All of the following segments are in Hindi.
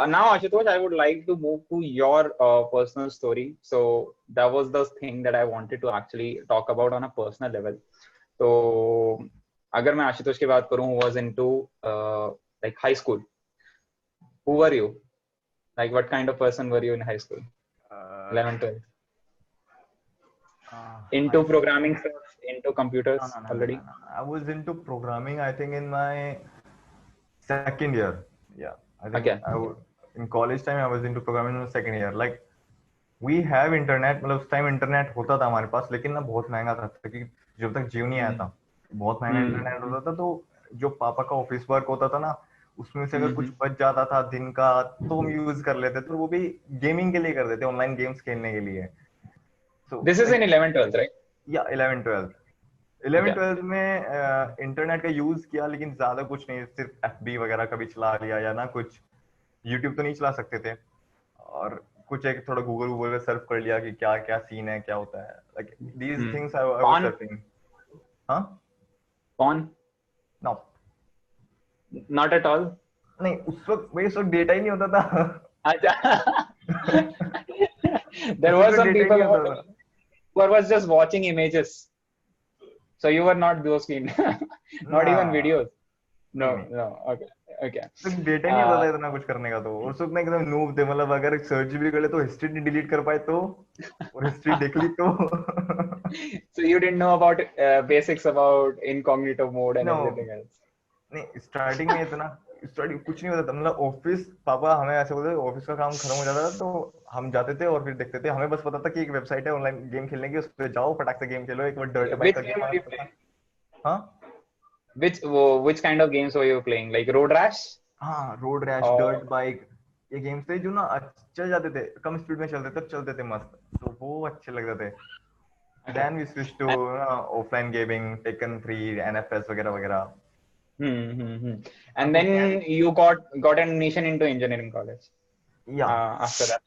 now, Ashutosh, I would like to move to your personal story. So that was the thing that I wanted to actually talk about on a personal level. So अगर मैं आशुतोष की बात करूं, who was into like high school, who were you? Like what kind of person were you in high school? 11, 12. Into High school. programming stuff, into computers already? No. I was into programming, I think, in my second year. Yeah, I think Okay. in college time I was into programming in my second year. Like we have internet, मतलब उस टाइम इंटरनेट होता था हमारे पास, लेकिन ना बहुत महंगा था, क्योंकि जब तक जियो नहीं आया था बहुत महंगा इंटरनेट होता था। तो जो पापा का ऑफिस वर्क होता था ना, उसमें से अगर कुछ बच जाता था दिन का तो हम यूज कर लेते थे, तो वो भी गेमिंग के लिए करते थे, ऑनलाइन गेम्स खेलने के लिए। So This is in 11, 12, right? या 11, 12 11, 12 में इंटरनेट का यूज किया, लेकिन ज्यादा कुछ नहीं, सिर्फ एफबी वगैरह कभी चला लिया, या ना कुछ यूट्यूब तो नहीं चला सकते थे, और कुछ एक थोड़ा गूगल पे सर्च कर लिया कि क्या क्या सीन है, क्या होता है, like these things I was searching. हां, कौन? No, not at all. नहीं, उस वक्त डेटा ही नहीं होता था। अच्छा। There were some people who was just watching images. So you were not those keen. Not even videos. No. Okay. तो डेटा नहीं होता था इतना कुछ करने का, तो उस वक्त एकदम नूब थे, मतलब अगर सर्च भी कर ले तो हिस्ट्री नहीं डिलीट कर पाए तो, और हिस्ट्री देख ली तो। So you didn't know about basics about incognito mode and everything else. नहीं, स्टार्टिंग में इतना कुछ नहीं होता था, मतलब ऑफिस, पापा हमें ऐसे बोलते थे, ऑफिस का काम खत्म हो जाता था तो हम जाते थे और फिर देखते थे, हमें बस पता था कि एक वेबसाइट है ऑनलाइन गेम खेलने की, उस पे जाओ फटाक से गेम खेलो, एक बार डर्ट बाइक का गेम आ रहा था। हाँ, which kind of games were you playing? Like Road Rash? हाँ, रोड रैश, डर्ट बाइक, ये गेम्स थे जो ना चल जाते थे, कम स्पीड में चलते थे, चलते थे मस्त, तो वो अच्छे लगते थे। Then we switched to offline gaming, Tekken 3, NFS वगैरह वगैरह। And then you got admission into engineering college. Yeah. After that,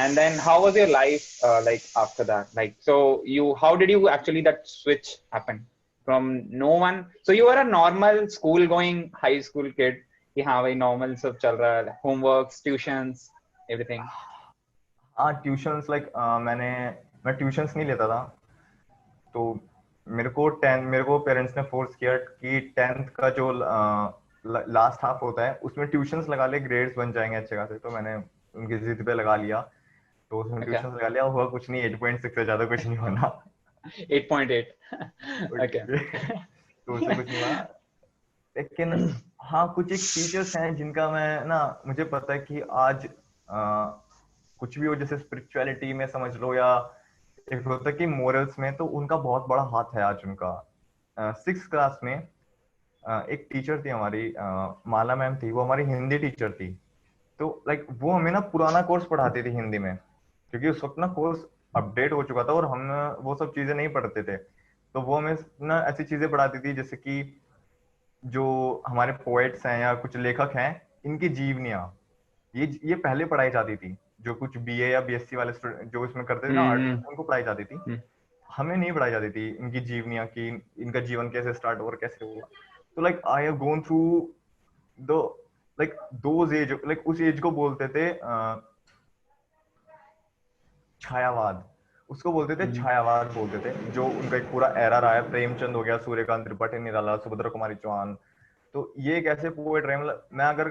and then how was your life like after that? Like, so how did you actually that switch happen from no one? So you were a normal school going high school kid. कि हाँ भाई normal सब चल रहा है, homeworks, tuitions, everything. हाँ, ट्यूशंस, लाइक मैं ट्यूशंस नहीं लेता था, तो मेरे को पेरेंट्स ने फोर्स किया कि 10th का जो लास्ट हाफ होता है उसमें ट्यूशंस लगा ले, ग्रेड्स बन जाएंगे अच्छे खासे, तो मैंने उनकी जिद पे लगा लिया, तो उसमें ट्यूशंस लगा लिया, हुआ कुछ नहीं, 8.6 से ज्यादा कुछ नहीं होना। 8.8। okay। तो उससे कुछ नहीं हुआ, लेकिन हाँ, कुछ एक फीचर्स हैं जिनका मैं ना, मुझे पता है कि आज कुछ भी हो, जैसे स्पिरिचुअलिटी में समझ लो, या एक होता है कि मोरल्स में, तो उनका बहुत बड़ा हाथ है आज उनका। 6th क्लास में एक टीचर थी हमारी, माला मैम थी, वो हमारी हिंदी टीचर थी, तो लाइक वो हमें ना पुराना कोर्स पढ़ाती थी हिंदी में, क्योंकि उस वक्त ना कोर्स अपडेट हो चुका था और हम वो सब चीजें नहीं पढ़ते थे, तो वो हमें ना ऐसी चीजें पढ़ाती थी जैसे कि जो हमारे पोएट्स हैं या कुछ लेखक हैं, इनकी जीवनियां, ये पहले पढ़ाई जाती थी, जो कुछ बीए या बीएससी वाले जो इसमें करते थे ना आर्ट, उनको पढ़ाई जाती थी, हमें नहीं पढ़ाई जाती थी इनकी जीवनियां, कि इनका जीवन कैसे स्टार्ट हुआ, कैसे हुआ। तो like I have gone through the like those age, like उस एज को बोलते थे छायावाद, उसको बोलते थे छायावाद बोलते थे, जो उनका एक पूरा एरा रहा है, प्रेमचंद हो गया, सूर्यकांत त्रिपाठी निराला, सुभद्रा कुमारी चौहान, तो ये एक ऐसे पोएट रहे, मतलब मैं अगर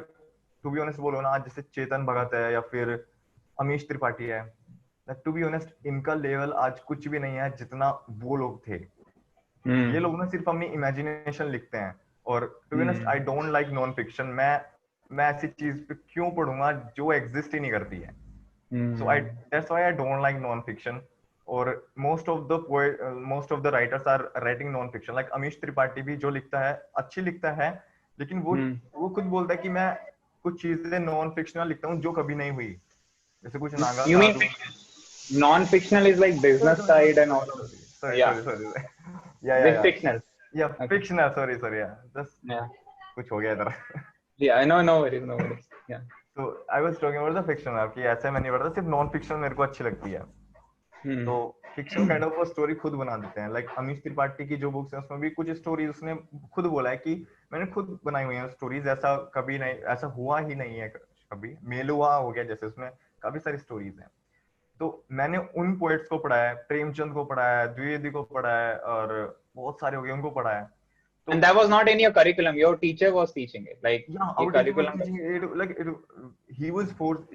टू बी ऑनेस्ट बोलो ना, आज जैसे चेतन भगत है या फिर अमीश त्रिपाठी है, टू बी ऑनेस्ट इनका लेवल आज कुछ भी नहीं है जितना वो लोग थे। ये लोग ना सिर्फ अपनी इमेजिनेशन लिखते हैं, और to be honest I don't like non fiction, मैं ऐसी चीज पे क्यों पढ़ूंगा जो एग्जिस्ट ही नहीं करती है, so I that's why I don't like non fiction. और most of the writers are writing non fiction, like Amish Tripathi भी जो लिखता है अच्छी लिखता है, लेकिन वो खुद बोलता है कि मैं कुछ चीजें नॉन फिक्शनल लिखता हूँ जो कभी नहीं हुई, जैसे कुछ Naga You mean non-fictional is like business side and all? sorry Yeah. yeah fictional. Yeah, Okay. fictional, sorry yeah, just Yeah. कुछ हो गया इधर। Yeah, I know, no worries, no worries. Yeah. So I was talking about the fictional, कि ऐसे मैं नहीं पढ़ता, सिर्फ नॉन फिक्शन मेरे को अच्छी लगती है। तो फिक्शन काइंड ऑफ स्टोरी खुद बना देते हैं, लाइक अमीश त्रिपाठी की जो बुक्स हैं उसमें भी कुछ स्टोरीज उसने खुद बोला है कि मैंने खुद बनाई हुई हैं स्टोरीज, ऐसा कभी नहीं, ऐसा हुआ ही नहीं है कभी मेलुआ हो गया, जैसे उसमें काफी सारी स्टोरीज हैं। तो मैंने उन पोएट्स को पढ़ा है, प्रेमचंद को पढ़ा है, द्विवेदी को पढ़ा है, और बहुत सारे हो गए उनको पढ़ा है। तो And that was not in your curriculum. Your teacher was teaching it. Like yeah, ये our teacher was curriculum. teaching it, like it,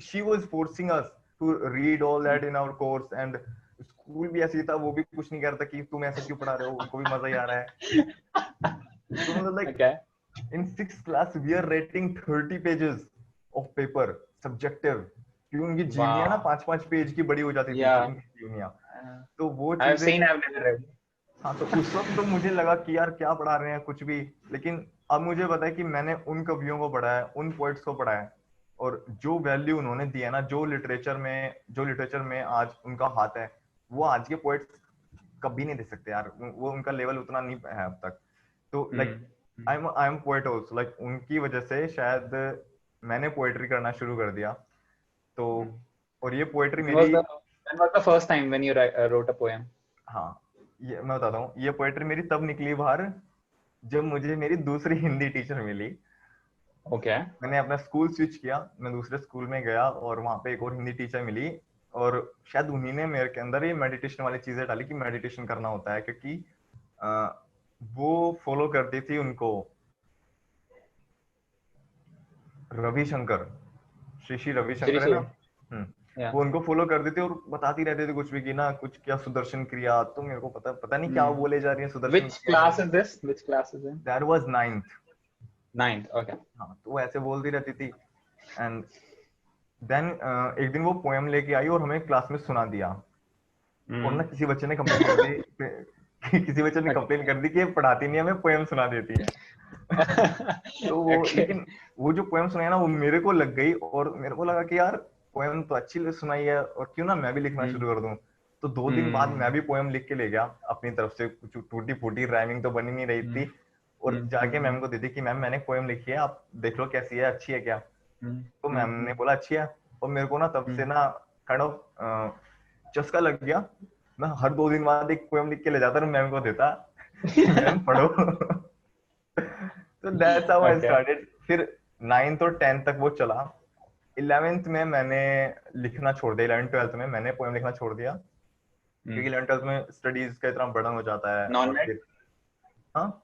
she was forcing us to read all that in our course, and school भी ऐसे ही था, वो भी कुछ नहीं कर रहा था कि तुम ऐसे क्यों पढ़ा रहे हो, उनको भी मजा ही आ रहा है। तो मतलब like Okay. in 6th class we are writing 30 pages of paper subjective, क्योंकि उनकी जीवनियां ना 5-5 पेज की बड़ी हो जाती थी Yeah. उनकी जीवनियां। तो वो I've चीजें, seen, I've never read. हाँ, तो उस वक्त तो मुझे लगा कि यार क्या पढ़ा रहे हैं कुछ भी, लेकिन अब मुझे पता है कि मैंने उन कवियों को पढ़ा है, उन पोएट्स को पढ़ा है, और जो वैल्यू उन्होंने दी है ना, जो लिटरेचर में आज उनका हाथ है, वो आज के पोएट्स कभी नहीं दे सकते यार, वो उनका लेवल उतना नहीं है अब तक। तो like I am poet also, like उनकी वजह से शायद मैंने पोएट्री करना शुरू कर दिया। तो और ये पोएट्री मेरी, When was the first time when you wrote a poem? हाँ, ये मैं बताता हूँ, ये पोएट्री मेरी तब निकली बाहर जब मुझे मेरी दूसरी हिंदी टीचर मिली। Okay. मैंने अपना स्कूल स्विच किया, मैं दूसरे स्कूल में गया और वहां पे एक और हिंदी टीचर मिली, और शायद उन्हीं ने मेरे के अंदर ये मेडिटेशन वाली चीजें डाली कि मेडिटेशन करना होता है, क्योंकि वो फॉलो करती थी उनको रविशंकर, श्री रविशंकर है ना, Yeah. वो उनको फॉलो करते थे और बताती रहते थे कुछ भी कि ना कुछ क्या सुदर्शन क्रिया, तो मेरे को पता नहीं क्या बोले जा रही है Sudarshan. Which class is this? Which class is it? That was 9th. 9th. Okay. हाँ, तो वो ऐसे बोलती रहती थी, एंड देन एक दिन वो पोएम लेके आई और हमें क्लास में सुना दिया, और ना किसी बच्चे ने कंप्लेन कर दी किसी बच्चे ने कंप्लेन कर दी कि ये पढ़ाती नहीं है, हमें पोएम सुना देती है। तो वो लेकिन वो जो पोएम सुनाई ना, वो मेरे को लग गई, और मेरे को लगा कि यार पोएम तो अच्छी सुनाई है, और क्यों ना मैं भी लिखना शुरू कर दूं। तो 2 दिन बाद मैं भी पोएम लिख के ले गया अपनी तरफ से, कुछ टूटी फूटी, राइमिंग तो बनी नहीं रही थी, और जाके मैम को दे दी कि मैम मैंने पोएम लिखी है, आप देख लो कैसी है, अच्छी है क्या। तो मैम ने बोला अच्छी है, और मेरे को ना तब से ना काइंड ऑफ चस्का लग गया, मैं हर 2 दिन बाद एक पोएम लिख के ले जाता और मैम को देता, मैम पढ़ो। तो दैट्स हाउ आई स्टार्टेड। फिर 9th और 10th तक वो चला। 11th में मैंने लिखना छोड़ दिया, 11th 12th में मैंने पोएम लिखना छोड़ दिया, क्योंकि 11th 12th में स्टडीज का इतना बर्डन हो जाता है। नॉन-मेड? हाँ,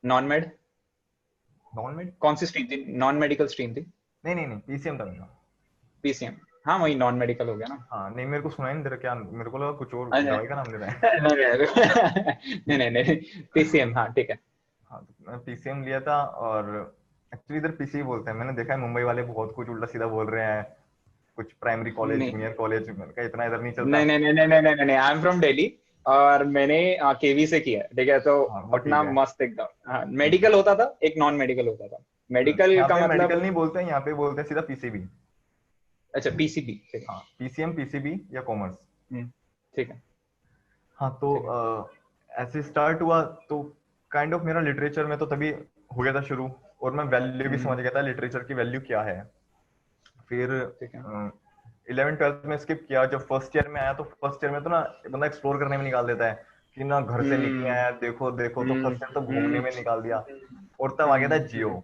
नॉन-मेड? नॉन-मेड कौन सी स्ट्रीम थी? नॉन मेडिकल स्ट्रीम थी? नहीं, पीसीएम था मेरा। पीसीएम, हाँ वही नॉन मेडिकल हो गया ना। हाँ, नहीं मेरे को सुनाई नहीं दे रहा, क्या मेरे को लगा कुछ और दवाई का नाम ले रहा है। नहीं, पीसीएम, हाँ ठीक है। हाँ, तो मैं पीसीएम लिया था, और एक्चुअली इधर पीसी बोलते हैं, मैंने देखा है मुंबई वाले बहुत कुछ उल्टा सीधा बोल रहे हैं, कुछ प्राइमरी कॉलेज, जूनियर कॉलेज, मैंने कहा इतना इधर नहीं चलता। नहीं, आई एम फ्रॉम दिल्ली, और मैंने केवी से किया, ठीक है, तो अपना मस्त एकदम मेडिकल होता था, एक नॉन मेडिकल होता था। मेडिकल का मतलब मेडिकल नहीं बोलते हैं यहाँ पे, बोलते हैं सीधा पीसीबी। अच्छा, पीसीबी, ठीक है। हाँ, पीसीएम, पीसीबी या कॉमर्स, ठीक है। हाँ, तो ऐसे स्टार्ट हुआ, तो काइंड ऑफ मेरा लिटरेचर में तो तभी हो गया था शुरू, और मैं वैल्यू भी समझ गया था लिटरेचर की वैल्यू क्या है। फिर 11th 12th में स्किप किया, जब फर्स्ट ईयर में आया, तो फर्स्ट ईयर में तो ना बंदा एक्सप्लोर करने में निकाल देता है कि ना घर से निकले आया, देखो, तो फर्स्ट ईयर तो घूमने में निकाल दिया, और तब आ गया था जियो,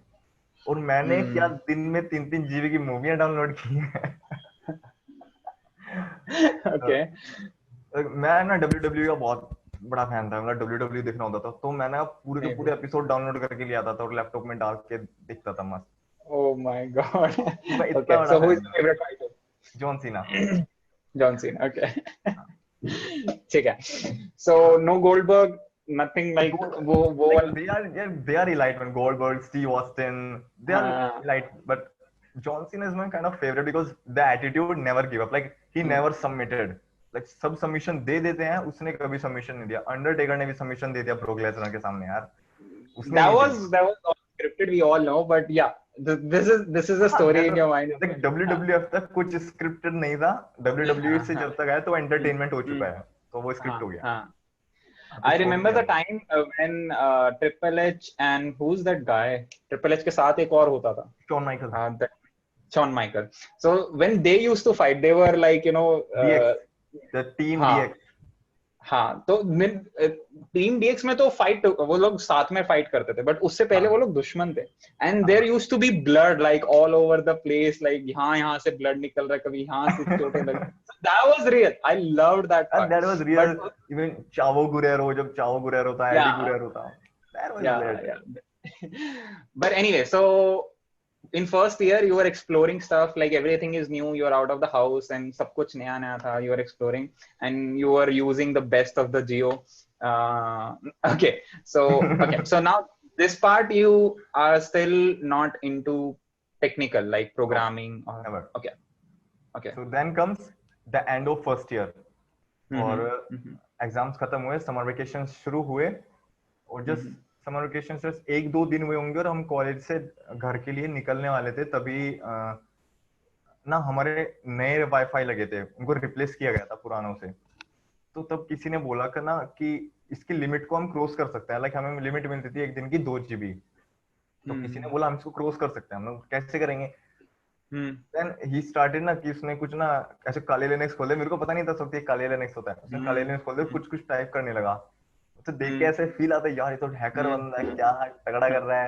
और मैंने क्या दिन में 3-3 जीबी की मूवियां डाउनलोड की हैं। ओके। मैं ना WWE का बहुत बड़ा फैन था, मतलब WWE देखना होता था, तो मैंने पूरे के पूरे एपिसोड डाउनलोड करके लिया था और लैपटॉप में डाल के देखता था मस्त। Oh my God. Okay, so who is your favourite fighter? John Cena. John Cena, okay. ठीक है। So no Goldberg, nothing like वो they are elite, man. Goldberg, Steve Austin, they are elite, but John Cena is my kind of favorite because the attitude never give up, like he never submitted, like सब submission दे देते हैं, उसने कभी submission नहीं दिया। Undertaker ने भी submission दे दिया Brock Lesnar के सामने यार। That was all scripted, we all know, but yeah, this is a story in your mind. Like WWF तक कुछ scripted नहीं था, WWE से जब तक आया तो entertainment हो चुका है, तो वो script हो गया। I remember the time when Triple H and who's that guy? Triple H के साथ एक और होता था, Shawn Michaels. Shawn Michaels. So when they used to fight, they were like, you know, DX, the team DX. हाँ तो टीम डीएक्स में तो फाइट वो लोग साथ में फाइट करते थे, बट उससे पहले वो लोग दुश्मन थे। And there used to be blood like all over the place, like यहाँ से ब्लड निकल रहा है, कभी यहाँ से चोटें लग। That was real, I loved that And part. that was real. But Even Chavo Guerrero, जब Chavo Guerrero था, या Eddie Guerrero था, that was lit. या but anyway, so in first year you were exploring stuff, like everything is new, you're out of the house and सब कुछ नया नया था, you were exploring and you were using the best of the geo. uh, okay so now this part you are still not into technical like programming or Never. okay So then comes the end of first year. और एग्जाम्स खत्म हुए, समर वेकेशन शुरू हुए, और जस्ट समर वेकेशन जस्ट 1-2 दिन हुए होंगे और हम कॉलेज से घर के लिए निकलने वाले थे, तभी ना हमारे नए वाईफाई लगे थे, उनको रिप्लेस किया गया था पुरानों से। तो तब किसी ने बोला कि ना कि इसकी लिमिट को हम क्रॉस कर सकते हैं, लाइक हमें लिमिट मिलती थी एक दिन की 2 GB। तो किसी ने बोला हम इसको क्रॉस कर सकते हैं, हम लोग कैसे करेंगे। Then he started ना कि उसने कुछ ना ऐसे काले लिनक्स खोले, मेरे को पता नहीं था सब ये काले लिनक्स होता है, उसने काले लिनक्स खोले, कुछ कुछ टाइप करने लगा, तो देख के ऐसे फील आता है यार ये तो हैकर बंदा है, क्या तगड़ा कर रहा है,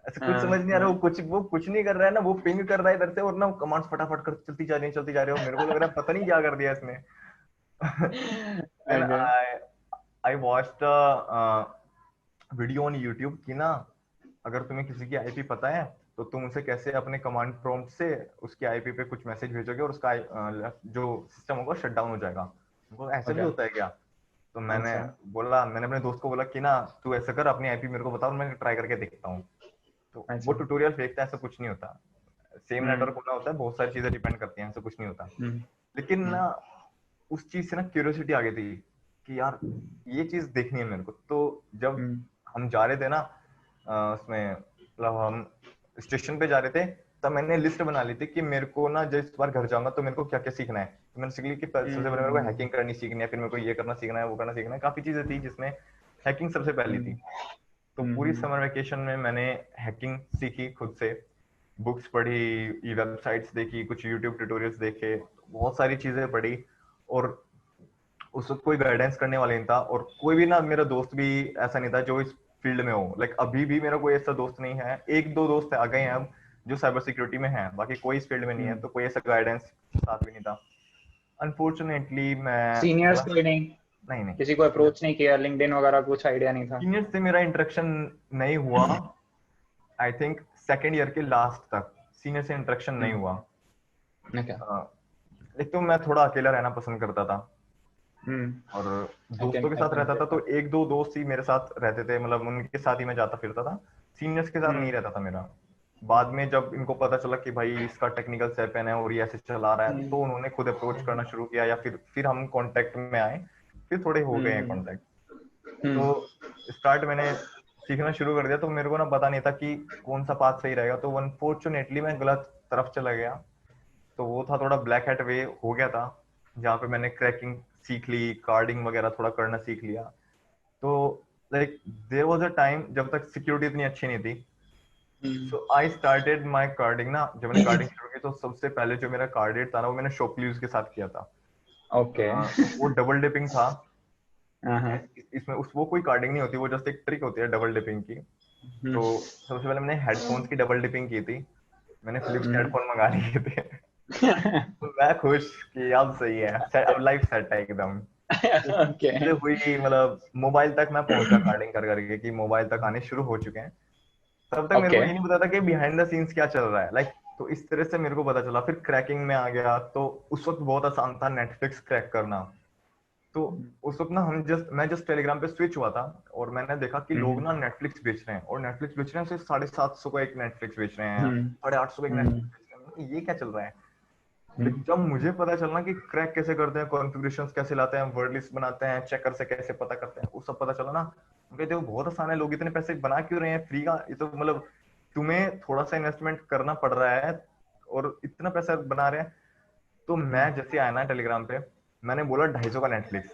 ऐसे कुछ समझ नहीं आ रहा। वो कुछ नहीं कर रहा है ना, वो पिंग कर रहा है इधर से और ना कमांड्स फटाफट कर चलती जा रही है, मेरे को लग रहा है पता नहीं क्या कर दिया इसने। Then I watched a video on YouTube कि ना अगर तुम्हें किसी की आईपी पता है तो तुम उसे कैसे अपने कमांड प्रॉम्प्ट से उसकी आईपी पे कुछ मैसेज भेजोगे और उसका जो सिस्टम होगा शट डाउन हो जाएगा। वो ऐसा भी होता है क्या? तो मैंने अपने दोस्त को बोला कि ना तू ऐसा कर, अपनी आईपी मेरे को बता, मैं ट्राई करके देखता हूँ। तो वो ट्यूटोरियल फेक था, ऐसा कुछ नहीं होता, सेम नेटवर्क होना होता है, बहुत सारी चीजें डिपेंड करती हैं, ऐसा कुछ नहीं होता। लेकिन ना उस चीज से ना क्यूरियोसिटी आ गई थी कि यार ये चीज देखनी है मेरे को। तो जब हम जा रहे थे ना उसमें, मतलब हम स्टेशन पे जा रहे थे, तब मैंने लिस्ट बना ली थी कि मेरे को ना जिस बार घर जाऊंगा तो मेरे को क्या क्या सीखना है। तो मैंने सीख ली कि सबसे पहले मेरे को हैकिंग करनी सीखनी है, फिर मेरे को ये करना सीखना है, वो करना सीखना है, काफी चीजें थी जिसमें हैकिंग सबसे पहली थी। तो पूरी समर वेकेशन में मैंने हैकिंग सीखी खुद से, बुक्स पढ़ी, वेबसाइट्स देखी, कुछ यूट्यूब ट्यूटोरियल्स देखे, बहुत सारी चीजें पढ़ी, और उस वक्त कोई गाइडेंस करने वाला नहीं था, और कोई भी ना मेरा दोस्त भी ऐसा नहीं था जो इस फील्ड में हो। लाइक अभी भी मेरा कोई ऐसा दोस्त नहीं है, 1-2 दोस्त आ गए हैं अब जो साइबर सिक्योरिटी में हैं, बाकी कोई इस फील्ड में नहीं है, तो कोई ऐसा गाइडेंस साथ भी नहीं था। अनफॉर्चुनेटली मैं सीनियर्स कोई नहीं किसी को अप्रोच नहीं किया, लिंक्डइन वगैरह कुछ आइडिया नहीं था? सीनियर्स से मेरा इंटरेक्शन नहीं हुआ, आई थिंक सेकंड ईयर के लास्ट तक सीनियर से इंटरेक्शन नहीं हुआ। एक तो मैं थोड़ा अकेला रहना पसंद करता था, और दोस्तों के साथ रहता था, तो 1-2 दोस्त ही मेरे साथ रहते थे, मतलब उनके साथ ही मैं जाता फिरता था, सीनियर्स के साथ नहीं रहता था मेरा। बाद में जब इनको पता चला कि भाई इसका टेक्निकल सेपन है और ये ऐसे चला रहा है, तो उन्होंने खुद अप्रोच करना शुरू किया, या फिर हम कांटेक्ट में आए, फिर थोड़े हो गए हैं कांटेक्ट। तो स्टार्ट मैंने सीखना शुरू कर दिया, तो मेरे को ना पता नहीं था कि कौन सा पाथ सही रहेगा, तो अनफॉर्चुनेटली मैं गलत तरफ चला गया। तो वो था थोड़ा ब्लैक हैट वे हो गया था, जहाँ पे मैंने क्रैकिंग सीख ली, कार्डिंग वगैरह थोड़ा करना सीख लिया। तो like there was a time जब तक सिक्योरिटी इतनी अच्छी नहीं थी, so I started my carding ना। जब मैंने कार्डिंग शुरू की तो सबसे पहले जो मेरा कार्डेड था ना, वो मैंने शॉपक्लूज के साथ किया था। ओके वो डबल डिपिंग था। इसमें वो कोई कार्डिंग नहीं होती, वो जस्ट एक ट्रिक होती है डबल डिपिंग की। तो सबसे पहले मैंने हेडफोन्स की डबल डिपिंग की थी, मैंने फिलिप्स के हेडफोन मंगा लिए थे। तो मैं खुश कि अब सही है, अब लाइफ सेट है एकदम। चीजें हुई, मतलब मोबाइल तक मैं पहुंचा कार्डिंग कर करके, कि मोबाइल तक आने शुरू हो चुके हैं। तब तक मेरे को ये नहीं पता था कि बिहाइंड द सीन्स क्या चल रहा है, लाइक तो इस तरह से मेरे को पता चला। फिर क्रैकिंग में आ गया, तो उस वक्त बहुत आसान था नेटफ्लिक्स क्रैक करना। तो उस वक्त ना मैं जस्ट टेलीग्राम पे स्विच हुआ था, और मैंने देखा कि लोग ना नेटफ्लिक्स बेच रहे हैं, और नेटफ्लिक्स बेच रहे हैं सिर्फ 750 का एक नेटफ्लिक्स बेच रहे हैं, 850 का एक नेटफ्लिक्स बेच रहे हैं, ये क्या चल रहा है। जब मुझे पता चलना कि क्रैक कैसे करते हैं, कॉन्फ़िगरेशंस कैसे लाते हैं, वर्ड लिस्ट बनाते हैं, चेकर से कैसे पता करते हैं, वो सब पता चला ना, मुझे देखो बहुत आसान है, लोग इतने पैसे बना क्यों रहे हैं फ्री का। ये तो मतलब तुम्हें थोड़ा सा इन्वेस्टमेंट करना पड़ रहा है और इतना पैसा बना रहे हैं। तो मैं जैसे आया ना टेलीग्राम पे, मैंने बोला 250 का नेटफ्लिक्स।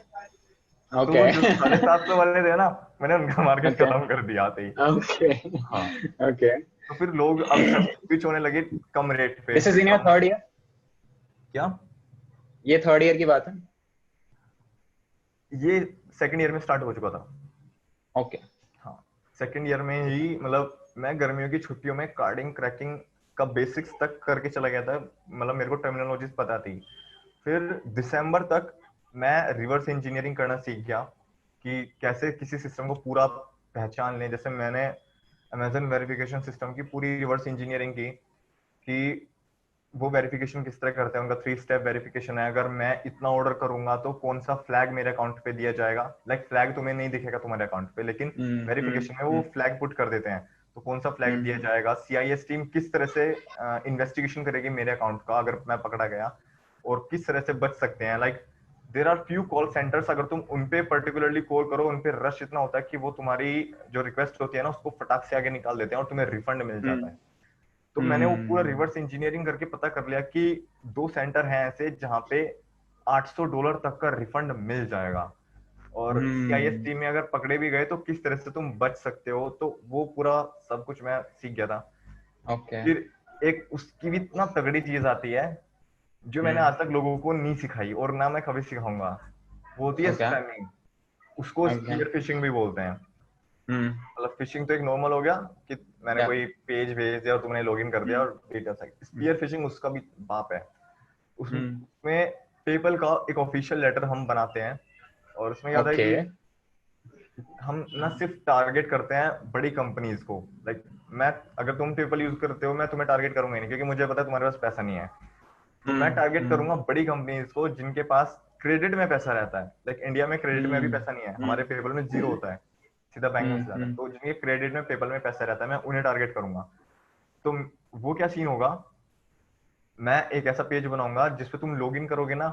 तो वो जो 750 वाले थे ना, मैंने उनका मार्केट खत्म कर दिया आते ही। हाँ तो फिर लोग अब स्विच होने लगे कम रेट पे। This is in your third year? क्या ये थर्ड ईयर की बात है? ये सेकंड ईयर में स्टार्ट हो चुका था। ओके। हाँ, सेकंड ईयर में ही मतलब मैं गर्मियों की छुट्टियों में कार्डिंग क्रैकिंग का बेसिक्स तक करके चला गया था, मतलब मेरे को टर्मिनोलॉजीज पता थी। फिर दिसंबर तक मैं रिवर्स इंजीनियरिंग करना सीख गया कि कैसे किसी सिस्टम को पूरा पहचान लें। जैसे मैंने अमेजन वेरिफिकेशन सिस्टम की पूरी रिवर्स इंजीनियरिंग की कि वो वेरिफिकेशन किस तरह करते हैं, उनका 3 स्टेप वेरिफिकेशन है। अगर मैं इतना ऑर्डर करूंगा तो कौन सा फ्लैग मेरे अकाउंट पे दिया जाएगा। लाइक फ्लैग तुम्हें नहीं दिखेगा तुम्हारे अकाउंट पे, लेकिन वेरिफिकेशन में वो फ्लैग पुट कर देते हैं, तो कौन सा फ्लैग दिया जाएगा। सीआईएस टीम किस तरह से इन्वेस्टिगेशन करेगी मेरे अकाउंट का अगर मैं पकड़ा गया, और किस तरह से बच सकते हैं। Like there are few call centres, अगर तुम उनपे पर्टिकुलरली कॉल करो, उनपे रश इतना होता है कि वो तुम्हारी जो रिक्वेस्ट होती है ना उसको फटाक से आगे निकाल देते हैं और तुम्हें रिफंड मिल जाता है। तो मैंने वो पूरा रिवर्स इंजीनियरिंग करके पता कर लिया कि 2 सेंटर हैं ऐसे जहां पे $800 तक का रिफंड मिल जाएगा, और सीआईएस टीम में अगर पकड़े भी गए तो किस तरह से तुम बच सकते हो। तो वो पूरा सब कुछ मैं सीख गया था। ओके। फिर एक उसकी भी इतना तगड़ी चीज आती है जो मैंने आज तक लोगों को नहीं सिखाई और ना मैं कभी सिखाऊंगा, वो होती है ओके। स्पैमिंग। उसको ओके। स्पीयर फिशिंग भी बोलते हैं। मतलब फिशिंग तो एक नॉर्मल हो गया कि मैंने या। कोई पेज भेज दिया और तुमने लॉगिन कर दिया और डिटेल्स आई। स्पीयर फिशिंग उसका भी बाप है। उसमें पेपल का एक ऑफिशियल लेटर हम बनाते हैं, और उसमें याद है ओके। कि हम ना सिर्फ टारगेट करते हैं बड़ी कंपनीज को। लाइक मैं, अगर तुम पेपल यूज करते हो मैं तुम्हें टारगेट करूंगा नहीं, क्योंकि मुझे पता है तुम्हारे पास पैसा नहीं है। तो मैं टारगेट करूंगा बड़ी कंपनीज को जिनके पास क्रेडिट में पैसा रहता है। लाइक इंडिया में क्रेडिट में भी पैसा नहीं है, हमारे पेपल में जीरो होता है, सीधा बैंक में से जाता है। तो जिनके क्रेडिट में पेपल में पैसा रहता है मैं उन्हें टारगेट करूंगा। तो वो क्या सीन होगा, मैं एक ऐसा पेज बनाऊंगा जिसपे तुम लॉगिन करोगे ना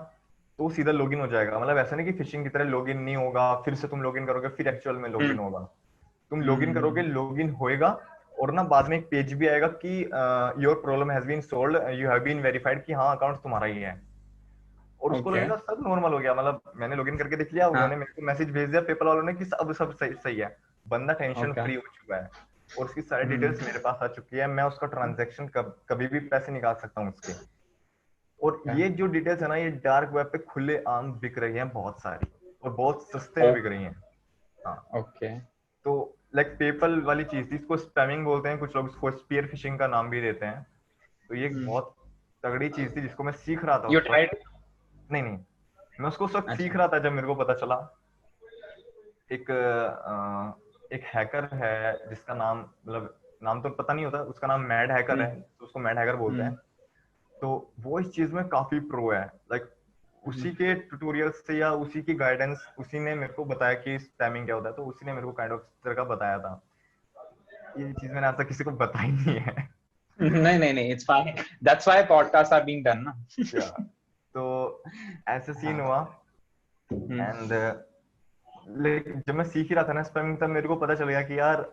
तो सीधा लॉगिन हो जाएगा। मतलब ऐसा नहीं कि फिशिंग की तरह लॉगिन नहीं होगा, फिर से तुम लॉगिन करोगे फिर एक्चुअल में लॉगिन होगा। तुम लॉगिन करोगे, लॉगिन होएगा, और ना बाद में एक पेज भी आएगा कि your problem has been solved, you have been verified, कि हाँ अकाउंट तुम्हारा ही है। और उसको ओके। लगेगा सब नॉर्मल हो गया, मतलब मैंने लॉगिन करके देख लिया, उन्होंने हाँ। मेरे को मैसेज भेज दिया पेपल वालों ने कि सब सही सही है, बंदा टेंशन ओके। फ्री हो चुका है, और उसकी सारी डिटेल्स मेरे पास आ चुकी है। मैं उसका ट्रांजेक्शन कभी भी पैसे निकाल सकता हूँ उसके। और ये जो डिटेल्स है ना, ये डार्क वेब पे खुले आम बिक रही हैं बहुत सारी, और बहुत सस्ते में बिक रही हैं। हाँ, ओके। तो लाइक पेपल वाली चीज थी, इसको स्पैमिंग बोलते हैं, कुछ लोग इसको स्पीयर फिशिंग का नाम भी देते हैं। तो ये एक बहुत तगड़ी चीज थी जिसको मैं सीख रहा था यू उस वक्त। ट्राइड? नहीं नहीं, मैं उसको उस वक्त सीख अच्छा। रहा था जब मेरे को पता चला। एक एक हैकर है जिसका नाम, मतलब नाम तो पता नहीं होता, उसका नाम मैड हैकर है, तो उसको मैड हैकर बोलते हैं। तो वो इस चीज में काफी प्रो है। लाइक उसी के ट्यूटोरियल से या उसी की गाइडेंस, उसी ने मेरे को बताया कि स्पैमिंग क्या होता है, तो उसी ने मेरे को काइंड ऑफ इस तरह का बताया था। ये चीज मैंने आज तक किसी को बताई नहीं है। नहीं नहीं नहीं, it's fine, that's why podcast are being done ना। या, तो ऐसे सीन हाँ। हुआ। एंड लेकिन जब मैं सीख ही रहा था ना स्पैमिंग, तब मेरे को पता चल गया कि यार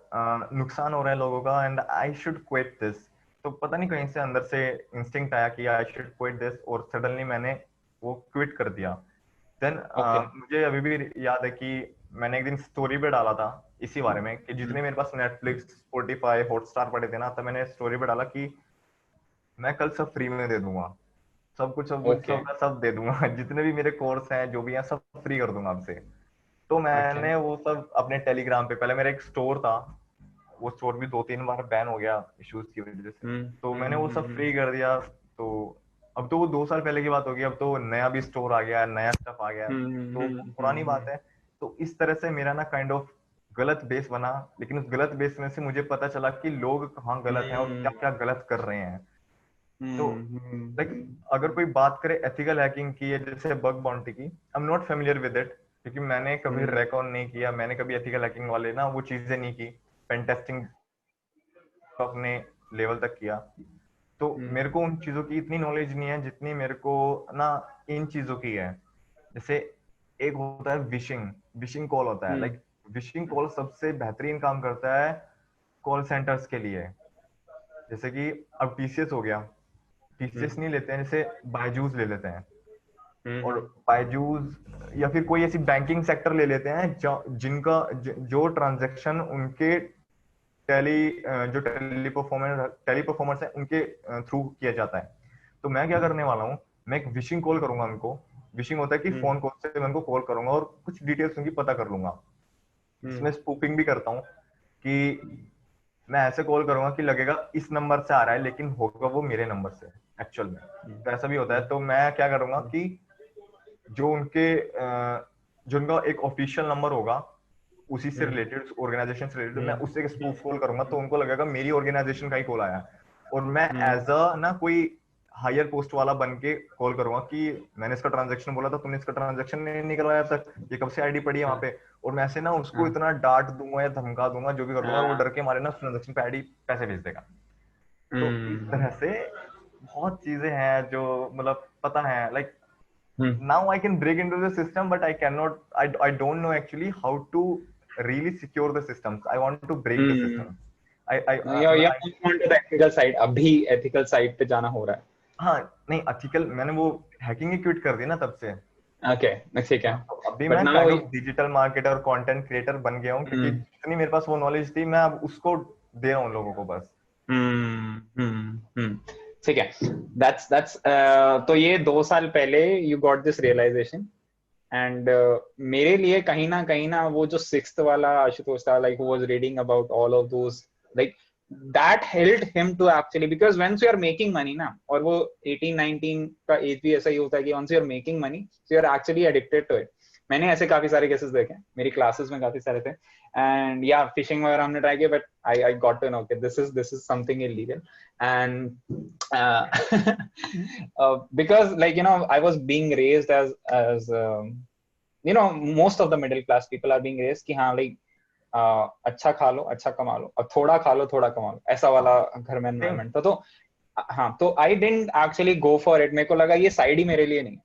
नुकसान हो रहा है लोगों का, and I should quit this. तो पता नहीं कहीं से अंदर से इंस्टिंक्ट आया कि आई शुड क्विट दिस, और सडनली मैंने वो क्विट कर दिया। Then okay. मुझे अभी भी याद है कि मैंने एक दिन स्टोरी पे डाला था इसी बारे में, कि जितने मेरे पास नेटफ्लिक्स, स्पॉटिफाई, हॉटस्टार पड़े थे ना, तब मैंने स्टोरी पे डाला कि मैं कल सब फ्री में दे दूंगा, सब कुछ ओके। सब दे दूंगा। जितने भी मेरे कोर्स हैं जो भी हैं सब फ्री कर दूंगा आपसे। तो ओके। मैंने वो सब अपने टेलीग्राम पे, पहले मेरा एक स्टोर था, वो स्टोर भी 2-3 बार बैन हो गया इश्यूज की वजह से, तो मैंने वो सब फ्री कर दिया। तो अब तो वो 2 साल पहले की बात होगी, अब तो नया भी स्टोर आ गया, नया स्टफ आ गया, तो वो पुरानी बात है। तो इस तरह से मेरा ना काइंड ऑफ गलत बेस बना, लेकिन उस गलत बेस में से मुझे पता चला कि लोग कहाँ गलत हैं और क्या क्या गलत कर रहे हैं। तो लाइक अगर कोई बात करे एथिकल हैकिंग की या जैसे बग बाउंटी की, I am not familiar with it, क्योंकि मैंने कभी रेकॉन नहीं किया, मैंने कभी एथिकल हैकिंग वाले ना वो चीजें नहीं की, पेन टेस्टिंग अपने लेवल तक किया। तो मेरे को उन चीजों की इतनी नॉलेज नहीं है जितनी मेरे को ना इन चीजों की है। जैसे एक होता है विशिंग, विशिंग कॉल होता है। लाइक विशिंग कॉल सबसे बेहतरीन काम करता है कॉल सेंटर्स के लिए। जैसे कि अब टीसीएस हो गया, टीसीएस नहीं लेते हैं, जैसे बायजूस ले लेते हैं, और बायजूस या फिर कोई ऐसी बैंकिंग सेक्टर ले लेते हैं जिनका जो ट्रांजैक्शन उनके जो टेली परफॉर्मर्स है उनके थ्रू किया जाता है। तो मैं क्या करने वाला हूँ, मैं एक विशिंग कॉल करूंगा उनको, विशिंग होता है कि फोन कॉल से मैं उनको कॉल करूंगा और कुछ डिटेल्स उनकी पता कर लूंगा। इसमें स्पूफिंग भी करता हूँ कि मैं ऐसे कॉल करूंगा कि लगेगा इस नंबर से आ रहा है लेकिन होगा वो मेरे नंबर से एक्चुअल में। तो ऐसा भी होता है। तो मैं क्या करूंगा कि जो उनका एक ऑफिशियल नंबर होगा उसी से रिलेटेड, ऑर्गेनाइजेशन से रिलेटेड, मैं उससे एक स्पूफ कॉल करूंगा तो उनको लगेगा मेरी ऑर्गेनाइजेशन का ही कॉल आया है। और मैं एज अ ना कोई हायर पोस्ट वाला बन के कॉल करूंगा कि मैंने इसका ट्रांजैक्शन बोला था, तुमने इसका ट्रांजैक्शन नहीं निकलवाया तक, ये कब से आईडी पड़ी है वहां पे। और मैं ऐसे ना उसको इतना डांट दूंगा या धमका दूंगा, जो भी कर दूंगा, वो डर के मारे ना ट्रांजैक्शन पे आईडी पैसे भेज देगा। तो इस तरह से बहुत चीजें हैं जो मतलब पता है, like now I can break into the system, but I cannot, I don't know actually how to really secure the systems. I want to break the system. या एथिकल साइड, अभी एथिकल साइड पे जाना हो रहा है। हाँ नहीं, एथिकल मैंने वो हैकिंग ही क्विट कर दी ना तब से। ओके, ठीक है। तो अभी बट मैं now kind of digital marketer और कंटेंट क्रिएटर बन गया हूँ, क्योंकि जितनी मेरे पास वो नॉलेज थी मैं अब उसको दे रहा हूँ लोगों को बस। ठीक है। दैट्स तो ये 2 साल पहले you got this realisation, and मेरे लिए कहीं ना वो जो 6th वाला आशुतोष था, like who was reading about all of those, like that helped him to actually, because once you are making money ना, और वो 18-19 का एज भी ऐसा ही होता है कि once you are making money so you are actually addicted to it। मैंने ऐसे काफी सारे केसेस देखे, मेरी क्लासेस में काफी सारे थे, एंड या फिशिंग वगैरह हमने ट्राई किया, but I got to know कि this is something illegal, and because like I was being raised as most of the middle class people are being raised कि हाँ like अच्छा खा लो अच्छा कमा लो, अब थोड़ा खा लो थोड़ा कमा लो, ऐसा वाला घर में एनवायरमेंट था। तो हाँ, तो I didn't actually go for it. मेरे को लगा ये साइड ही मेरे लिए नहीं,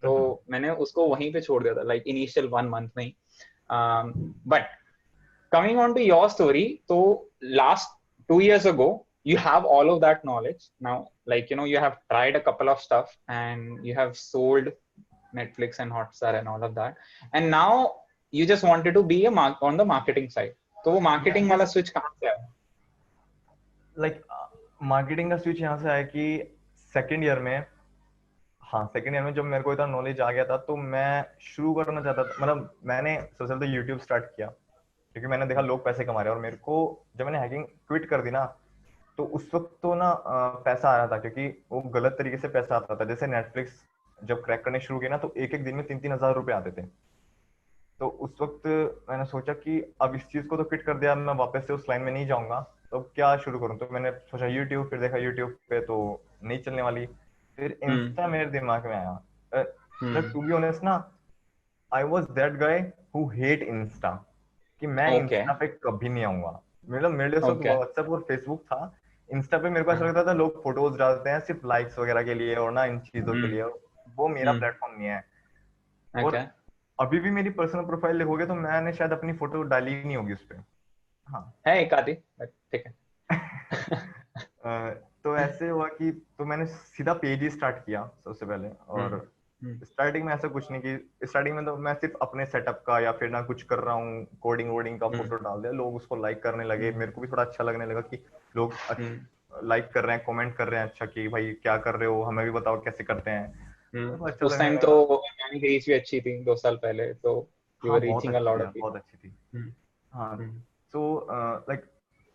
तो मैंने उसको वहीं पे छोड़ दिया था, लाइक इनिशियल 1 मंथ में ही। But coming on to your story, तो last 2 years ago you have all of that knowledge now, like you have tried a couple of stuff and you have sold Netflix and Hotstar and all of that, and now you just wanted to be on the marketing side। तो वो marketing वाला switch कहाँ से आया? लाइक मार्केटिंग का स्विच यहाँ से आया कि सेकेंड ईयर में, हाँ सेकेंड ईयर में जब मेरे को इतना नॉलेज आ गया था तो मैं शुरू करना चाहता था। मतलब मैंने सबसे पहले यूट्यूब स्टार्ट किया क्योंकि मैंने देखा लोग पैसे कमा रहे हैं, और मेरे को जब मैंने हैकिंग क्विट कर दी ना तो उस वक्त तो ना पैसा आ रहा था, क्योंकि वो गलत तरीके से पैसा आता था। जैसे नेटफ्लिक्स जब क्रैक करने शुरू किया ना तो एक एक दिन में 3-3 हजार रुपए आते थे। तो उस वक्त मैंने सोचा कि अब इस चीज को तो क्विट कर दिया, मैं वापस से उस लाइन में नहीं जाऊंगा, तो अब क्या शुरू करूं। तो मैंने सोचा यूट्यूब, फिर देखा यूट्यूब पे तो नहीं चलने वाली, फिर इंस्टा मेरे दिमाग में आया। टू बी ऑनेस्ट ना, I was that guy who hate Insta, कि मैं इंस्टा पे कभी नहीं आऊंगा। मतलब मेरे लिए सिर्फ व्हाट्सएप और फेसबुक था। इंस्टा पे मेरे को ऐसा लगता था लोग फोटोज डालते हैं सिर्फ लाइक्स वगैरह के लिए और ना इन चीजों के लिए, वो मेरा प्लेटफॉर्म नहीं है। और अभी भी मेरी पर्सनल प्रोफाइल देखोगे तो मैंने शायद अपनी फोटो डाली ही नहीं होगी उस पे। हाँ है एक आधी, ठीक है। तो ऐसे हुआ कि तो मैंने सीधा पेज ही स्टार्ट किया सबसे पहले। और स्टार्टिंग में ऐसा कुछ नहीं कि स्टार्टिंग में तो मैं सिर्फ अपने सेटअप का या फिर ना कुछ कर रहा हूँ कोडिंग वोडिंग का फोटो डाल दिया, लोग उसको लाइक करने लगे। मेरे को भी थोड़ा अच्छा लगने लगा कि लोग लाइक कर रहे हैं, कमेंट कर रहे हैं, अच्छा कि भाई क्या कर रहे हो, हमें भी बताओ कैसे करते हैं। अच्छा, उस टाइम तो ऑर्गेनिक रीच भी अच्छी थी 2 साल पहले, तो you were reaching a lot of people, बहुत अच्छी थी। हाँ तो लाइक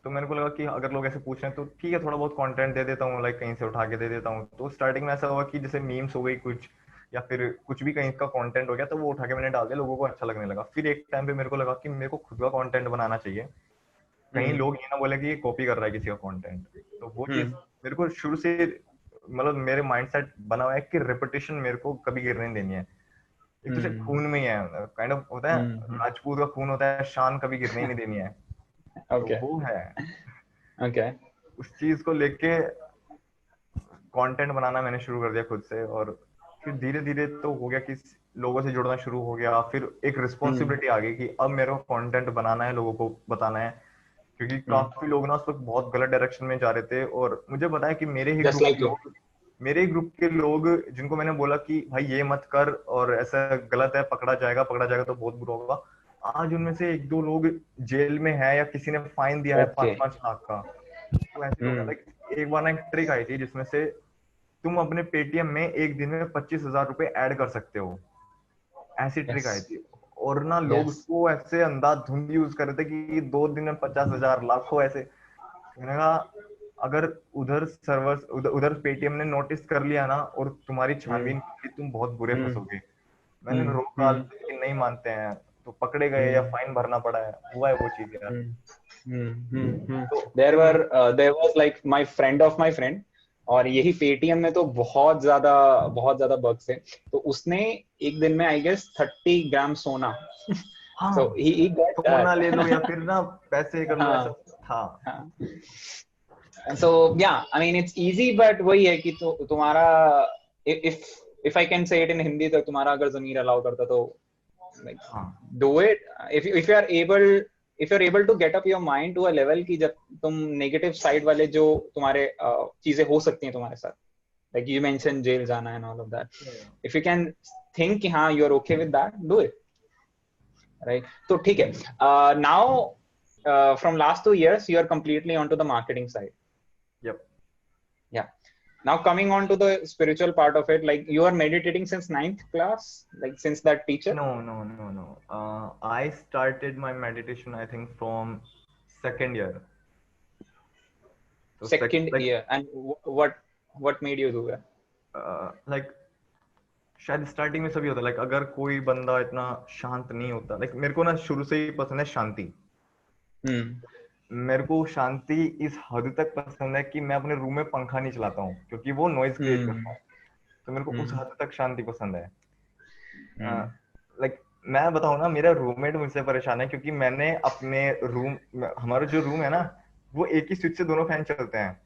तो मेरे को लगा कि अगर लोग ऐसे पूछ रहे हैं तो ठीक है, थोड़ा बहुत कंटेंट दे देता हूँ, लाइक कहीं से उठा के दे देता हूँ। तो स्टार्टिंग में ऐसा हुआ कि जैसे मीम्स हो गई कुछ, या फिर कुछ भी कहीं का कंटेंट हो गया तो वो उठा के मैंने डाल दिया, लोगों को अच्छा लगने लगा। फिर एक टाइम पे मेरे को लगा कि मेरे को खुद का कंटेंट बनाना चाहिए, कहीं लोग ये ना बोले कि ये कॉपी कर रहा है किसी का कंटेंट। तो वो चीज मेरे को शुरू से मतलब मेरे माइंडसेट बना हुआ है कि रेपुटेशन मेरे को कभी गिरने देनी है। एक तो सिर्फ खून में ही है, काइंड ऑफ होता है, राजपूत का खून होता है, शान कभी गिरने ही नहीं देनी है। तो वो है उस चीज को लेके कंटेंट बनाना मैंने शुरू कर दिया खुद से। और फिर धीरे धीरे तो हो गया कि लोगों से जुड़ना शुरू हो गया। फिर एक रिस्पॉन्सिबिलिटी आ गई कि अब मेरे को कंटेंट बनाना है, लोगों को बताना है, क्योंकि काफी लोग ना उस वक्त बहुत गलत डायरेक्शन में जा रहे थे। और मुझे पता है कि मेरे ही ग्रुप के लोग जिनको मैंने बोला कि भाई ये मत कर और ऐसा गलत है, पकड़ा जाएगा तो बहुत बुरा होगा, आज उनमें से 1-2 लोग जेल में है या किसी ने फाइन दिया है 5-5 लाख का। तो ऐसे हो गया। लाइक एक बार ना एक ट्रिक आई थी जिसमें से तुम अपने पेटीएम में एक दिन में 25,000 रुपए ऐड कर सकते हो, ऐसी ट्रिक आई yes थी। और ना लोग yes उसको ऐसे अंधाधुंध यूज कर रहे थे कि 2 दिन में 50,000 लाखों ऐसे। मैंने कहा अगर उधर सर्वर उधर पेटीएम ने नोटिस कर लिया ना और तुम्हारी हम्म छानबीन की, तुम बहुत बुरे हम्म फंसोगे। मैंने हम्म रोका हम्म लेकिन नहीं मानते हैं, तो पकड़े गए या हम्म फाइन भरना पड़ा है, हुआ है वो चीज यार। तो there was like my friend of my friend, और यही पेटीएम में तो बहुत ज्यादा बग्स है। तो उसने एक दिन में आई गेस 30 ग्राम सोना हाँ, so he got सोना that ले लो या फिर ना पैसे कर लो, ऐसा हाँ था। हाँ so yeah I mean it's easy but वही है कि तुम्हारा if if I can say it in Hindi, तो तुम्हारा अगर ज़मीर अलाउ करता तो like हाँ do it if you are able, if you're able to get up your mind to a level कि जब तुम नेगेटिव साइड वाले जो तुम्हारे चीजें हो सकती हैं तुम्हारे साथ, like you mentioned jail जाना and all of that, if you can think कि हाँ you're okay with that, do it, right? तो ठीक है, now from last 2 years you are completely onto the marketing side. yep. Yeah. Now coming on to the spiritual part of it, like you are meditating since 9th class, like since that teacher. No. I started my meditation, I think, from second year. So Second year, and what made you do that? like शायद स्टार्टिंग में सभी होता है, लाइक अगर कोई बंदा इतना शांत नहीं होता, लाइक मेरे को ना शुरू से ही पसंद है शांति। Hmm. मेरे को शांति इस हद तक पसंद है कि मैं अपने रूम में पंखा नहीं चलाता हूँ क्योंकि वो नॉइज क्रिएट करता है। तो मेरे को उस Hmm. हद तक शांति पसंद है। Hmm. लाइक मैं बताऊँ ना, मेरा रूममेट मुझसे परेशान है क्योंकि मैंने अपने रूम, हमारा जो रूम है ना, वो एक ही स्विच से दोनों फैन चलते हैं।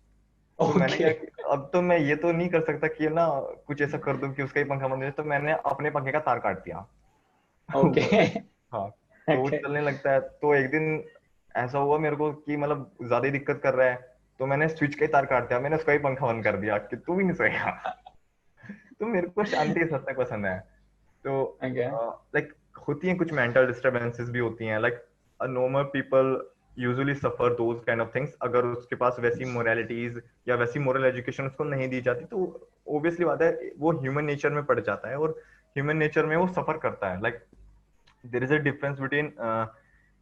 तो मैंने क्या, Okay. अब तो मैं ये तो नहीं कर सकता कि ना कुछ ऐसा कर दूं कि उसका ही पंखा बंद हो जाए, तो मैंने अपने पंखे का तार काट दिया। Okay. हाँ, तो वो Okay. चलने लगता है। तो एक दिन ऐसा हुआ मेरे को कि मतलब ज्यादा ही दिक्कत कर रहा है, तो मैंने स्विच का ही तार काट दिया, मैंने उसका ही पंखा बंद कर दिया कि तू भी नहीं सोएगा। तो मेरे को शांति इस हद तक पसंद है। तो Okay. लाइक होती हैं कुछ मेंटल डिस्टरबेंसेस भी होती हैं, like normal people usually suffer those kind of things. अगर उसके पास वैसी मोरालिटीज या वैसी मोरल एजुकेशन उसको नहीं दी जाती, तो ऑब्वियसली बात है वो ह्यूमन नेचर में पड़ जाता है और ह्यूमन नेचर में वो सफर करता है। Like there is a difference between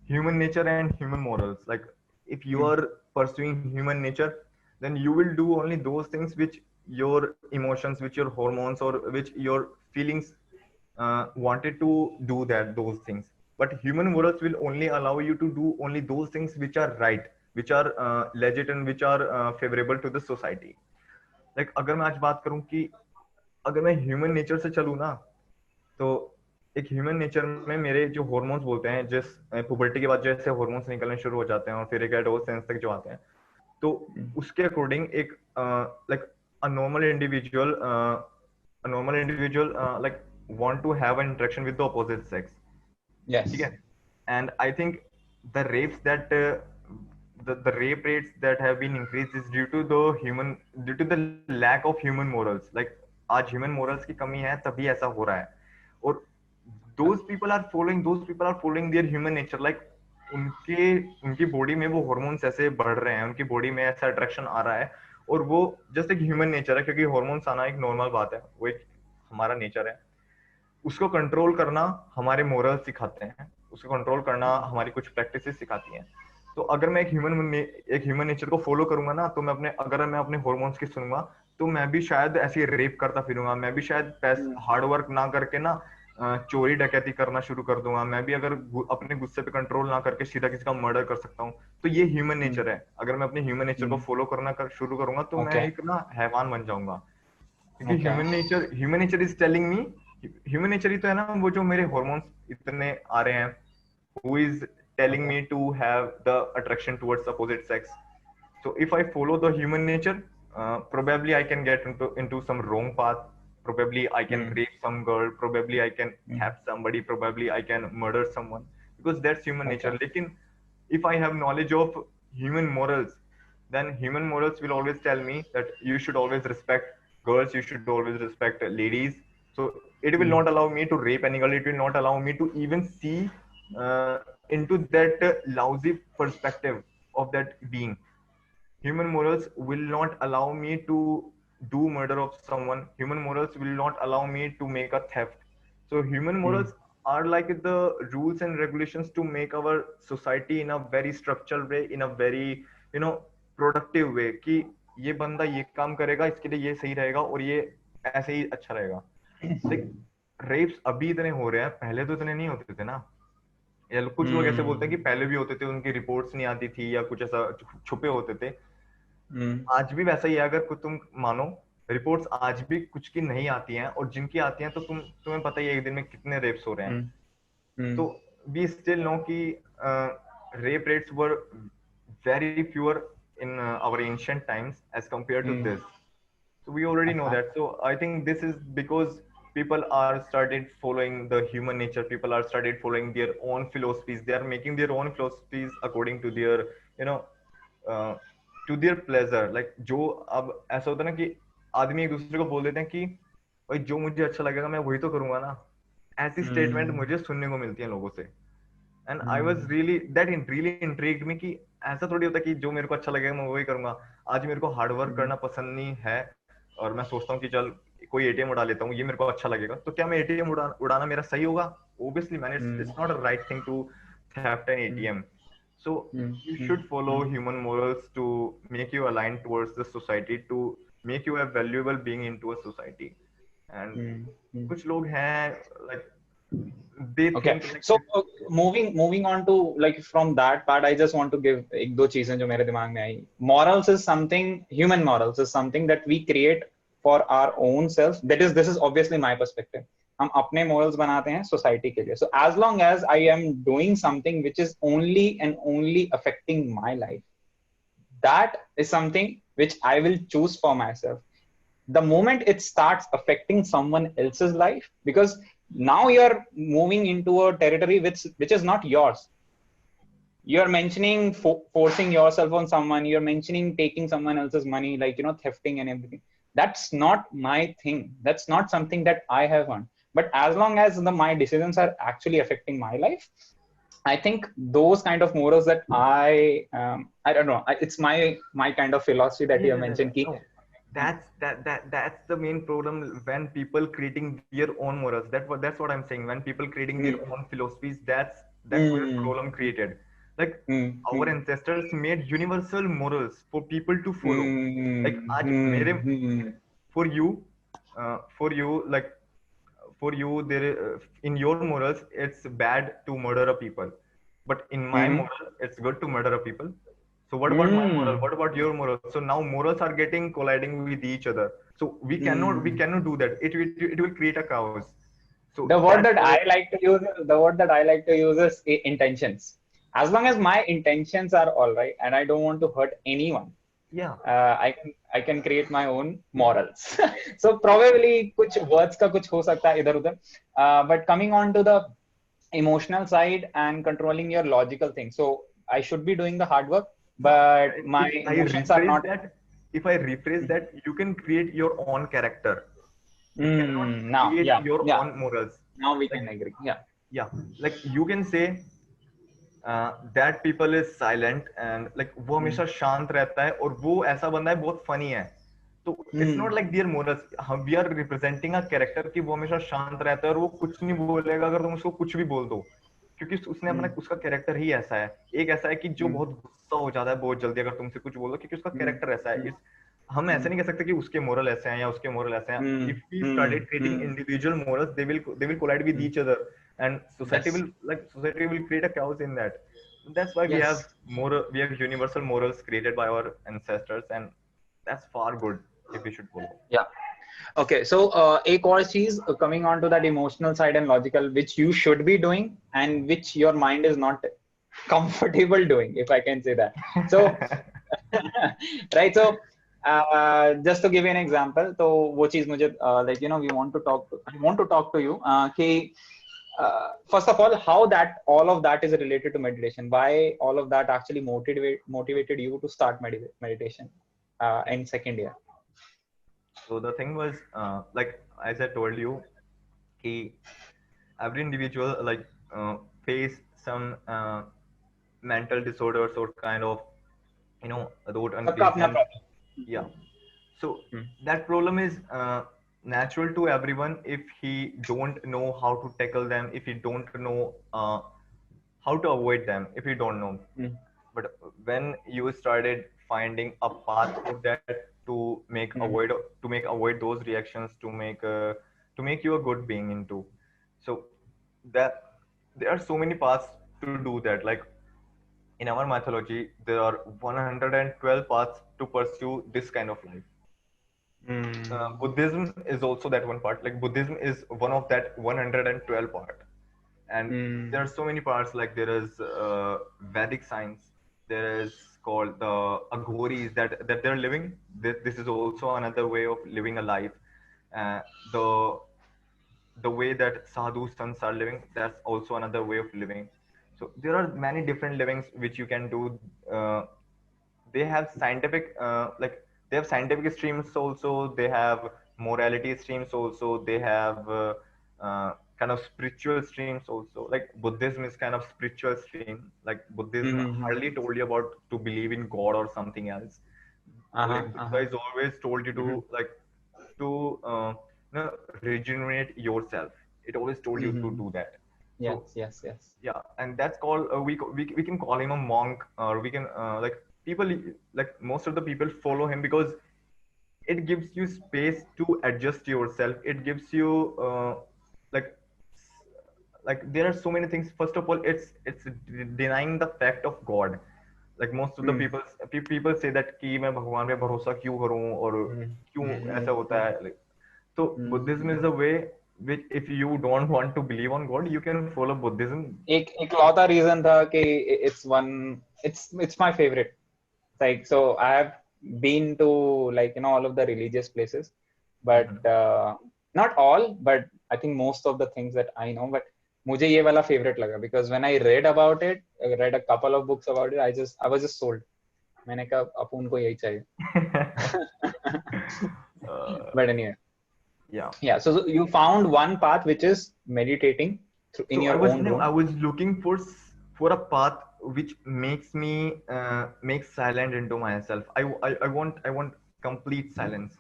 human nature and human morals. Like if you Hmm. are pursuing human nature, then you will do only those things which your emotions, which your hormones, or which your feelings wanted to do that those things. But human morals will only allow you to do only those things which are right, which are legit, and which are favorable to the society. Like अगर मैं आज बात करूं कि अगर मैं ह्यूमन नेचर से चलूं ना, तो एक ह्यूमन नेचर में मेरे जो हॉर्मोन्स बोलते हैं, जिस पुबर्टी के बाद जैसे हॉर्मोन्स निकलने शुरू हो जाते हैं और फिर एक एडोलसेंस तक जो आते हैं, तो उसके अकॉर्डिंग एक like a normal individual like want to have an interaction with the opposite sex. ठीक Yes. है, and I think the rapes that the rape rates that have been increased is due to the lack of human morals. Like आज human morals की कमी है तभी ऐसा हो रहा है। और those people are following their human nature. Like उनकी बॉडी में वो हॉर्मोन्स ऐसे बढ़ रहे हैं, उनकी बॉडी में ऐसा अट्रैक्शन आ रहा है, और वो जस्ट एक ह्यूमन नेचर है, क्योंकि हॉर्मोन्स आना एक नॉर्मल बात है, वो एक हमारा नेचर है। उसको कंट्रोल करना हमारे मोरल्स सिखाते हैं, उसको कंट्रोल करना हमारी कुछ प्रैक्टिसेस सिखाती हैं। तो अगर मैं एक ह्यूमन नेचर को फॉलो करूंगा ना, तो अगर मैं अपने हॉर्मोन्स की सुनूंगा, तो मैं भी शायद ऐसे रेप करता फिरूंगा, मैं भी शायद हार्ड वर्क ना करके ना चोरी डकैती करना शुरू कर दूंगा, मैं भी अगर अपने गुस्से पे कंट्रोल ना करके सीधा किसी का मर्डर कर सकता हूँ। तो ये ह्यूमन नेचर है। अगर मैं अपने ह्यूमन नेचर को फॉलो करना शुरू करूंगा, तो मैं Okay. एक ना हैवान बन जाऊंगा। क्योंकि Okay. Human nature is telling me, human nature ही तो है ना वो जो मेरे हॉर्मोन्स इतने आ रहे हैं, who is telling Okay. me to have the attraction towards opposite sex. So if I follow the human nature, probably I can get into some wrong path. Probably I can Hmm. rape some girl. Probably I can Hmm. have somebody. Probably I can murder someone, because that's human nature. Okay. Lekin if I have knowledge of human morals, then human morals will always tell me that you should always respect girls, you should always respect ladies. So it will Hmm. not allow me to rape any girl, it will not allow me to even see into that lousy perspective of that being. Human morals will not allow me to do murder of someone, human morals will not allow me to make a theft. So human morals are like the rules and regulations to make our society in a very structured way, in a very, you know, productive way, कि ये बंदा ये काम करेगा, इसके लिए ये सही रहेगा और ये ऐसे ही अच्छा रहेगा. Like रेप्स अभी इतने हो रहे हैं, पहले तो इतने नहीं होते थे ना. या कुछ लोग ऐसे बोलते हैं कि पहले भी होते थे, उनकी रिपोर्ट्स नहीं आती थी या कुछ ऐसा छुपे होते थे. आज भी वैसा ही है. अगर तुम मानो रिपोर्ट्स आज भी कुछ की नहीं आती हैं, और जिनकी आती हैं तो तुम्हें पता ही है एक दिन में कितने रेप्स हो रहे हैं. तो वी स्टिल नो कि rape rates were very fewer in our ancient times as compared to this. So we already know that. So I think this is because people are started following the human nature. People are started following their own philosophies. They are making their own philosophies according to their, you know, uh, to their pleasure. Like जो अब ऐसा होता है ना कि आदमी एक दूसरे को बोल देते हैं कि भाई जो मुझे अच्छा लगेगा मैं वही तो करूंगा ना. ऐसी स्टेटमेंट मुझे सुनने को मिलती है लोगों से. And I was really really intrigued me कि ऐसा थोड़ी होता कि जो मेरे को अच्छा लगेगा मैं वही करूंगा. आज मेरे को हार्ड वर्क करना पसंद नहीं है और मैं सोचता हूँ कि चल कोई एटीएम उड़ा लेता हूँ, ये मेरे को अच्छा लगेगा, तो क्या मैं एटीएम उड़ाना मेरा सही होगा? Obviously man, it's not a right thing to theft an ATM. So you should follow human morals to make you aligned towards the society, to make you a valuable being into a society. And कुछ लोग हैं like they Okay, think like so moving on to like from that part, I just want to give एक दो चीजें जो मेरे दिमाग में आई. Morals is something, human morals is something that we create for our own selves. This is obviously my perspective. हम अपने morals बनाते हैं society के लिए. So as long as I am doing something which is only and only affecting my life, that is something which I will choose for myself. The moment it starts affecting someone else's life, because now you're moving into a territory which is not yours. You're mentioning forcing yourself on someone, you're mentioning taking someone else's money, like, you know, thefting and everything. That's not my thing. That's not something that I have earned. But as long as my decisions are actually affecting my life, I think those kind of morals that I don't know, it's my kind of philosophy that you have mentioned. no, that's the main problem when people creating their own morals. That's what I'm saying. When people creating their own philosophies, that's where problem created. Like our ancestors made universal morals for people to follow. Like आज मेरे for you like for you there in your morals it's bad to murder a people, but in my moral it's good to murder a people. So what about my moral? What about your moral? So now morals are getting colliding with each other. So we cannot do that. It will create a chaos. So The word that's that why I like to use, is intentions. As long as my intentions are all right and I don't want to hurt anyone, yeah I can create my own morals. So probably कुछ words का कुछ हो सकता है इधर उधर. But coming on to the emotional side and controlling your logical thing. So I should be doing the hard work, but my if I emotions are rephrase not. that if I rephrase that, you can create your own character. You cannot Now, create yeah, your yeah. own morals. Now we Like can agree. Yeah. yeah, like you can say that people is silent and like वो हमेशा शांत रहता है और वो ऐसा बंदा है बहुत फनी है. तो it's not like their morals. हम we are representing a character कि वो हमेशा शांत रहता है और वो कुछ नहीं बोलेगा अगर तुम उसको कुछ भी बोल दो, क्योंकि उसने अपना उसका कैरेक्टर ही ऐसा है. एक ऐसा है कि जो बहुत गुस्सा हो जाता है बहुत जल्दी अगर तुमसे कुछ बोल दो, क्योंकि उसका कैरेक्टर ऐसा है. हम ऐसे नहीं कह सकते कि उसके मोरल ऐसे हैं या उसके मोरल ऐसे हैं. If we started creating individual morals they will collide with each other and Yes. society will create a chaos in that. That's why Yes. we have universal morals created by our ancestors, and that's far good if we should follow. Yeah. Okay. So, एक और चीज coming on to that emotional side and logical, which you should be doing and which your mind is not comfortable doing, if I can say that. So, right. So, just to give you an example, तो वो चीज मुझे like, you know, I want to talk to you कि first of all, how that all of that is related to meditation. Why all of that actually motivated you to start meditation in second year? So the thing was, like as I told you, every individual face some mental disorders or kind of, you know, those सबका अपना unpleasant. problem. Yeah. So mm, that problem is natural to everyone if he don't know how to tackle them, if he don't know how to avoid them, if you don't know. mm, But when you started finding a path for that, to mm, make avoid those reactions, to make you a good being into, so that there are so many paths to do that. Like in our mythology, there are 112 paths to pursue this kind of life. mm, Buddhism is also that one part. Like Buddhism is one of that 112 part, and there mm, are so many parts. Like there is Vedic science. There is called the Aghoris that they're living. This is also another way of living a life. Uh, the the way that sadhu sants are living, that's also another way of living. So there are many different livings which you can do. Uh, they have scientific they have scientific streams also, they have morality streams also, they have kind of spiritual streams also. Like Buddhism is kind of spiritual stream. Like Buddhism mm, hardly told you about to believe in God or something else. uh-huh, Like Buddha uh-huh, is always told you to mhm, like to regenerate yourself. It always told you to mhm. do that. So Yes, yes, yes. yeah, and that's called we can call him a monk, or we can like people, like most of the people follow him because it gives you space to adjust yourself. It gives you like there are so many things. First of all, it's denying the fact of God. Like most of the Mm, people say that कि मैं भगवान पे भरोसा क्यों करूं, और mm, क्यों ऐसा mm, होता mm, है. Like, so mm, Buddhism is mm. a way which if you don't want to believe on God, you can follow Buddhism. एक इकलौता रीजन था कि it's one, it's my favorite. Like, so I have been to, like, all of the religious places, but Mhm. not all, but I think most of the things that I know. But मुझे ये वाला favorite लगा because when I read about it, I read a couple of books about it, I was just sold. मैंने कहा अपन को यही चाहिए. uh, But anyway, yeah. yeah. So you found one path which is meditating in So your own I room. was looking for for a path which makes me make silent into myself. I want complete silence,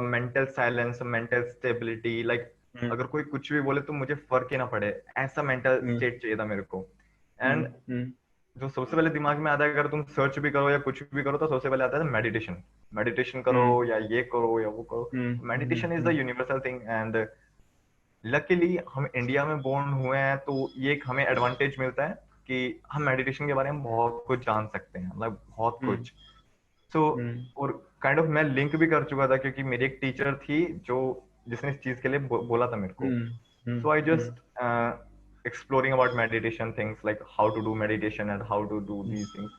mental silence, mental stability. Like Mm, अगर कोई कुछ भी बोले तो मुझे फर्क ही ना पड़े, ऐसा मेंटल mm, स्टेट चाहिए था मेरे को. mm, एंड mm, जो सबसे पहले दिमाग में आता है, अगर तुम सर्च भी करो या कुछ भी करो, तो सबसे पहले आता है मेडिटेशन. मेडिटेशन करो mm, या ये करो या वो करो. mm, mm, meditation is the mm. Universal thing. And luckily हम इंडिया में बोर्न हुए हैं, तो ये एक हमें एडवांटेज मिलता है कि हम मेडिटेशन के बारे में बहुत कुछ जान सकते हैं, मतलब बहुत Mm, कुछ. सो mm, और काइंड ऑफ मैं लिंक भी कर चुका था, क्योंकि मेरी एक टीचर थी जो जिसने इस चीज के लिए बोला था मेरे को. mm, mm, So I mm, just exploring about meditation things, like how to do meditation and how to do mm, these things.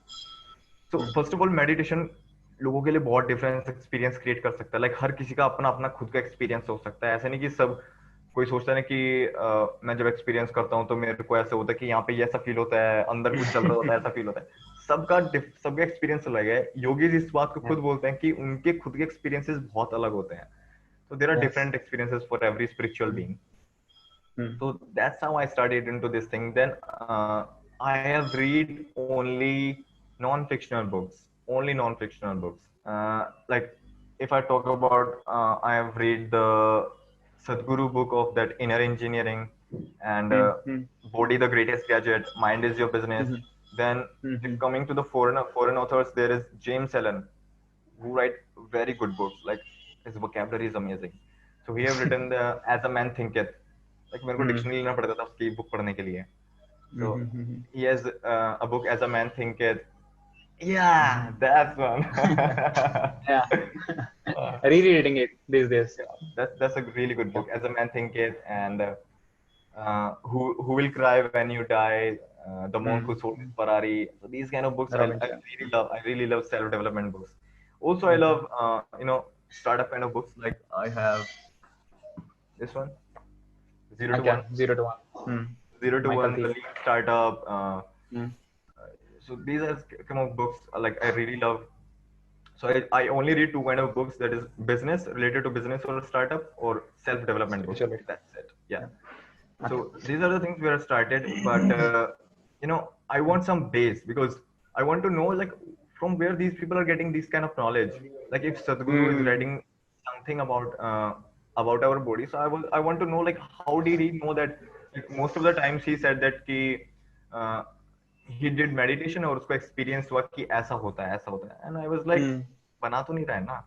So mm, first of all, meditation लोगों के लिए बहुत डिफरेंस एक्सपीरियंस क्रिएट कर सकता है. लाइक हर किसी का अपना अपना खुद का एक्सपीरियंस हो सकता है. ऐसा नहीं कि सब कोई सोचता है कि मैं जब एक्सपीरियंस करता हूँ तो मेरे को ऐसा होता है कि यहाँ पे ये ऐसा फील होता है, अंदर कुछ चल रहा होता है, ऐसा फील होता है. सबका एक्सपीरियंस अलग है. योगीज इस बात को yeah, खुद बोलते हैं कि उनके खुद के एक्सपीरियंसेस बहुत अलग होते हैं. So there are yes. different experiences for every spiritual Mm, being. mm, So that's how I started into this thing. Then I have read only non-fictional books, only non-fictional books. Like if I talk about, I have read the Sadhguru book of that inner engineering, and mm, mm, Body the Greatest Gadget, Mind is Your Business. mhm, Then mhm, coming to the foreign authors, there is James Allen, who write very good books. Like his vocabulary is amazing. So he have written the As a Man Thinketh. Like मेरे को mm, डिक्शनरी लेना पड़ता था उसकी बुक पढ़ने के लिए. So mhm, mhm, he has a book As a Man Thinketh. Yeah, that's one. yeah. uh, Rereading it these days. yeah, that's a really good Yeah. book, As a Man Thinketh, and who will cry when you die, the monk who Mm, sold his Ferrari. So these kind of books Robin Sharma. I really love self development books. Also I Mhm. love startup kind of books. Like I have this one, Zero to Okay, One. 0 to 1. Zero to Michael One, the Thiel. Lean Startup. Mm, So these are kind of books like I really love. So I only read two kind of books, that is business, related to business or startup, or self development books. Spirituality. That's it. Yeah. Yeah. Okay. So these are the things where I started, but I want some base, because I want to know, like, from where these people are getting this kind of knowledge? Like if Sadhguru is writing something about our body, so I want to know like how did he know that? Like most of the times he said that कि uh, he did meditation और उसको experience हुआ कि ऐसा होता है, and I was like बना तो नहीं रहा है ना.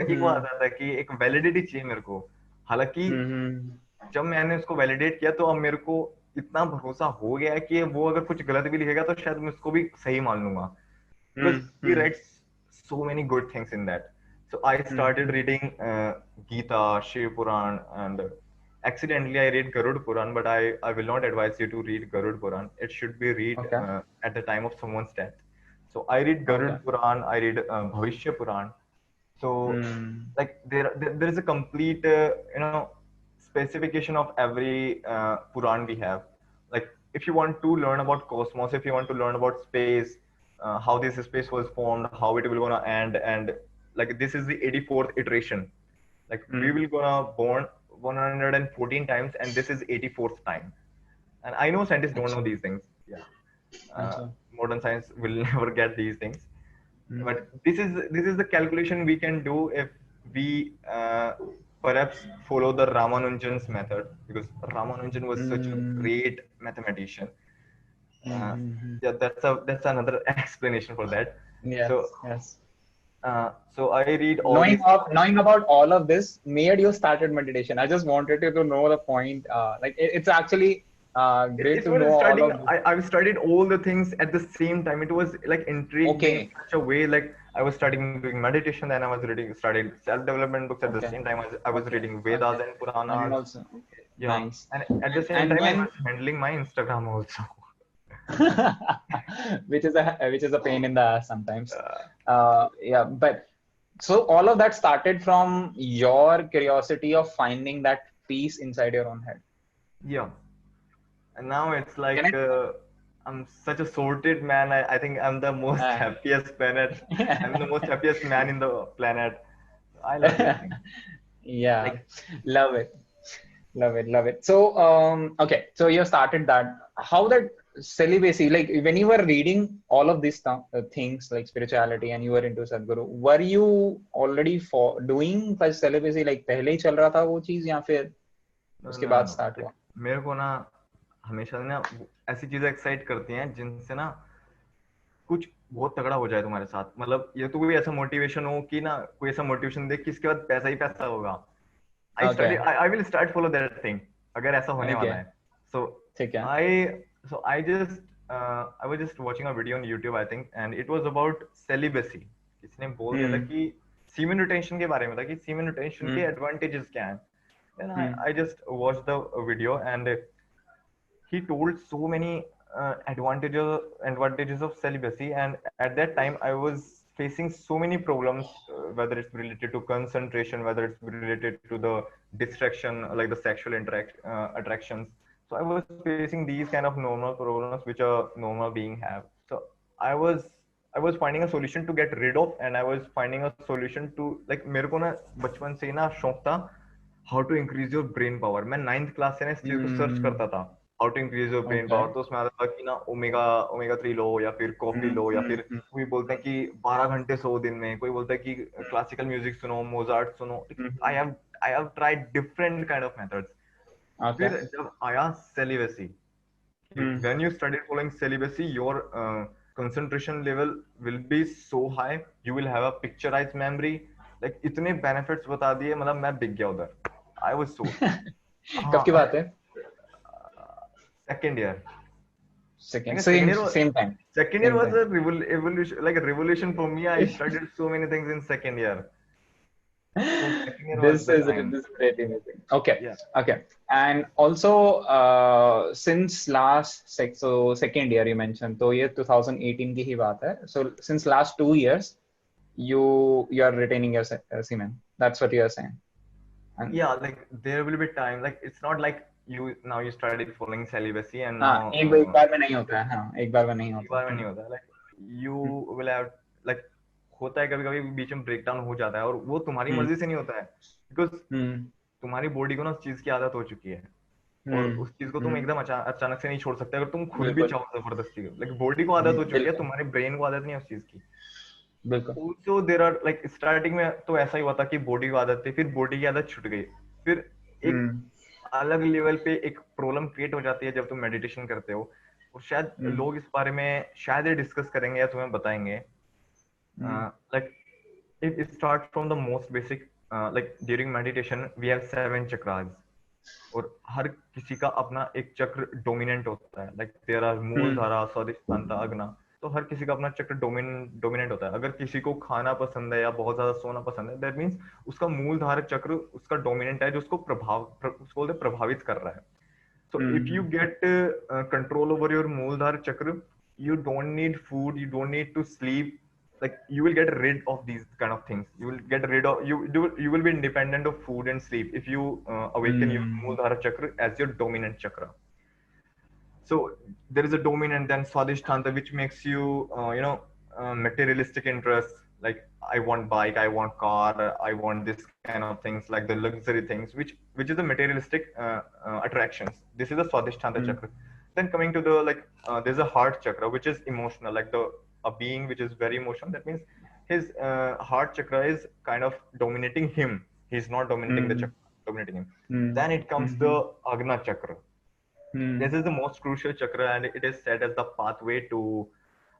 एक वो आता था कि एक वैलिडिटी चाहिए मेरे को. हालांकि जब मैंने उसको वैलिडेट किया तो अब मेरे को इतना भरोसा हो गया है कि वो अगर कुछ गलत भी लिखेगा तो शायद मैं उसको भी सही मान लूंगा. Because he writes so many good things in that. So I started reading Gita, Shiv Puran, and accidentally I read Garud Puran, but I will not advise you to read Garud Puran. It should be read at the time of someone's death. So I read Garud Puran, I read Bhavishya Puran. So like there is a complete specification of every Puran we have. Like if you want to learn about cosmos, if you want to learn about space, how this space was formed, how it will gonna end, and like this is the 84th iteration. Like we will gonna born 114 times, and this is 84th time. And I know scientists don't know these things. Yeah, modern science will never get these things. But this is the calculation we can do if we perhaps follow the Ramanujan's method, because Ramanujan was such a great mathematician. Yeah, that's another explanation for that. Yes, yes. So I read all knowing about all of this made you started meditation. I just wanted you to know the point. Like it's actually great to know all of this. I've studied all the things at the same time. It was like intriguing in such a way. Like I was studying doing meditation, then I was studying self-development books at the same time. I was reading Vedas and Puranas. Also. Yeah, nice. And at the same time, I was handling my Instagram also. which is a pain in the ass sometimes. Yeah, but so all of that started from your curiosity of finding that peace inside your own head. Yeah, and now it's like I'm such a sorted man. I think I'm the most happiest planet. I'm the most happiest man in the planet. I love it. Yeah, like, love it. So okay, so you started that. How that celibacy, like when you were reading all of these things like spirituality and you were into Sadhguru, were you already doing celibacy, like पहले ही चल रहा था वो चीज या फिर उसके बाद स्टार्ट हुआ? मेरे को ना हमेशा ना ऐसी चीजें एक्साइट करती हैं जिनसे ना कुछ बहुत तगड़ा हो जाए तुम्हारे साथ. मतलब ये तो कोई ऐसा मोटिवेशन हो कि ना कोई ऐसा मोटिवेशन देख कि इसके बाद पैसा ही पैसा होगा. I will start follow that thing अगर ऐसा होने वाला है. So I was just watching a video on YouTube, I think, and it was about celibacy. किसने बोल दिया था कि semen retention के बारे में था कि semen retention के advantages क्या हैं. Then I just watched the video and he told so many advantages of celibacy, and at that time I was facing so many problems, whether it's related to concentration, whether it's related to the distraction, like the sexual attractions. So I was facing these kind of normal problems which a normal being have. So I was finding a solution to get rid of, and I was finding a solution to like मेरे को ना बचपन से ना शौक था how to increase your brain power. मैं 9th क्लास से ना इस चीज को सर्च करता था how to increase your brain power. तो उसमें आता था कि ना ओमेगा 3 लो या फिर कॉफी लो या फिर कोई बोलता है कि 12 घंटे सो दिन में, कोई बोलता है कि क्लासिकल म्यूजिक सुनो, मोजार्ट सुनो. I have tried different kind of methods. फिर जब आया celibacy, when you started following celibacy, your concentration level will be so high, you will have a picturized memory. Like इतने benefits बता दिए, मतलब मैं बिक गया उधर. I was so. कब की बात है? Second year. Same time. Second year was a revolution for me. I studied so many things in second year. This is pretty amazing. Okay. Yeah. Okay. And also since last second year you mentioned, so ये 2018 की ही बात है. So since last 2 years you are retaining your semen. That's what you are saying. And yeah, like there will be time. Like it's not like you started following celibacy and now एक बार में नहीं होता है. हाँ, एक बार में नहीं होता. Like you will have like होता है कभी-कभी बीच में ब्रेकडाउन हो जाता है और वो तुम्हारी मर्जी से नहीं होता है, बिकॉज तुम्हारी बॉडी को ना उस चीज की आदत हो चुकी है. और उस चीज को तुम एकदम अचानक से नहीं छोड़ सकते अगर तुम खुद भी बिल्कुल चाहो जबरदस्ती। लाइक बॉडी को आदत हो चुकी है, बिल्कुल तुम्हारे ब्रेन को आदत नहीं है उस चीज की। बिल्कुल also there are like starting में तो ऐसा ही हुआ था कि बॉडी को आदत थी, फिर बॉडी की आदत छूट गई, फिर एक हम्म अलग लेवल पे एक प्रॉब्लम क्रिएट हो जाती है जब तुम मेडिटेशन करते हो। और शायद हम्म लोग इस बारे में शायद ये डिस्कस करेंगे या तुम्हें बताएंगे। हम्म like it starts from the most basic, like during meditation we have 7 chakras, और हर किसी का अपना एक चक्र डोमिनेंट होता है। लाइक देयर आर हम्म मूलधारा, स्वादिष्ठानता, अग्ना। तो हर किसी का अपना चक्र डोमिनेंट होता है। अगर किसी को खाना पसंद है या बहुत ज्यादा सोना पसंद है, दैट मीन्स उसका मूलधारक चक्र उसका डोमिनेंट है, जो उसको उसको बोलते हैं प्रभावित कर रहा है। So if you hmm get control over your Mooladhara chakra, you don't need food, you don't need to sleep. Like you will get rid of these kind of things. You will get rid of you will be independent of food and sleep if you awaken your hmm Mooladhara chakra as your dominant chakra. So there is a dominant, then Swadhisthanta, which makes you materialistic interests. Like I want bike, I want car, I want this kind of things, like the luxury things, which is the materialistic attractions. This is the Swadhisthanta hmm chakra. Then coming to the there's a heart chakra, which is emotional, like a being which is very emotional. That means his heart chakra is kind of dominating him. He's not dominating the chakra, dominating him. Hmm Then it comes hmm the Agna chakra. This is the most crucial chakra, and it is said as the pathway to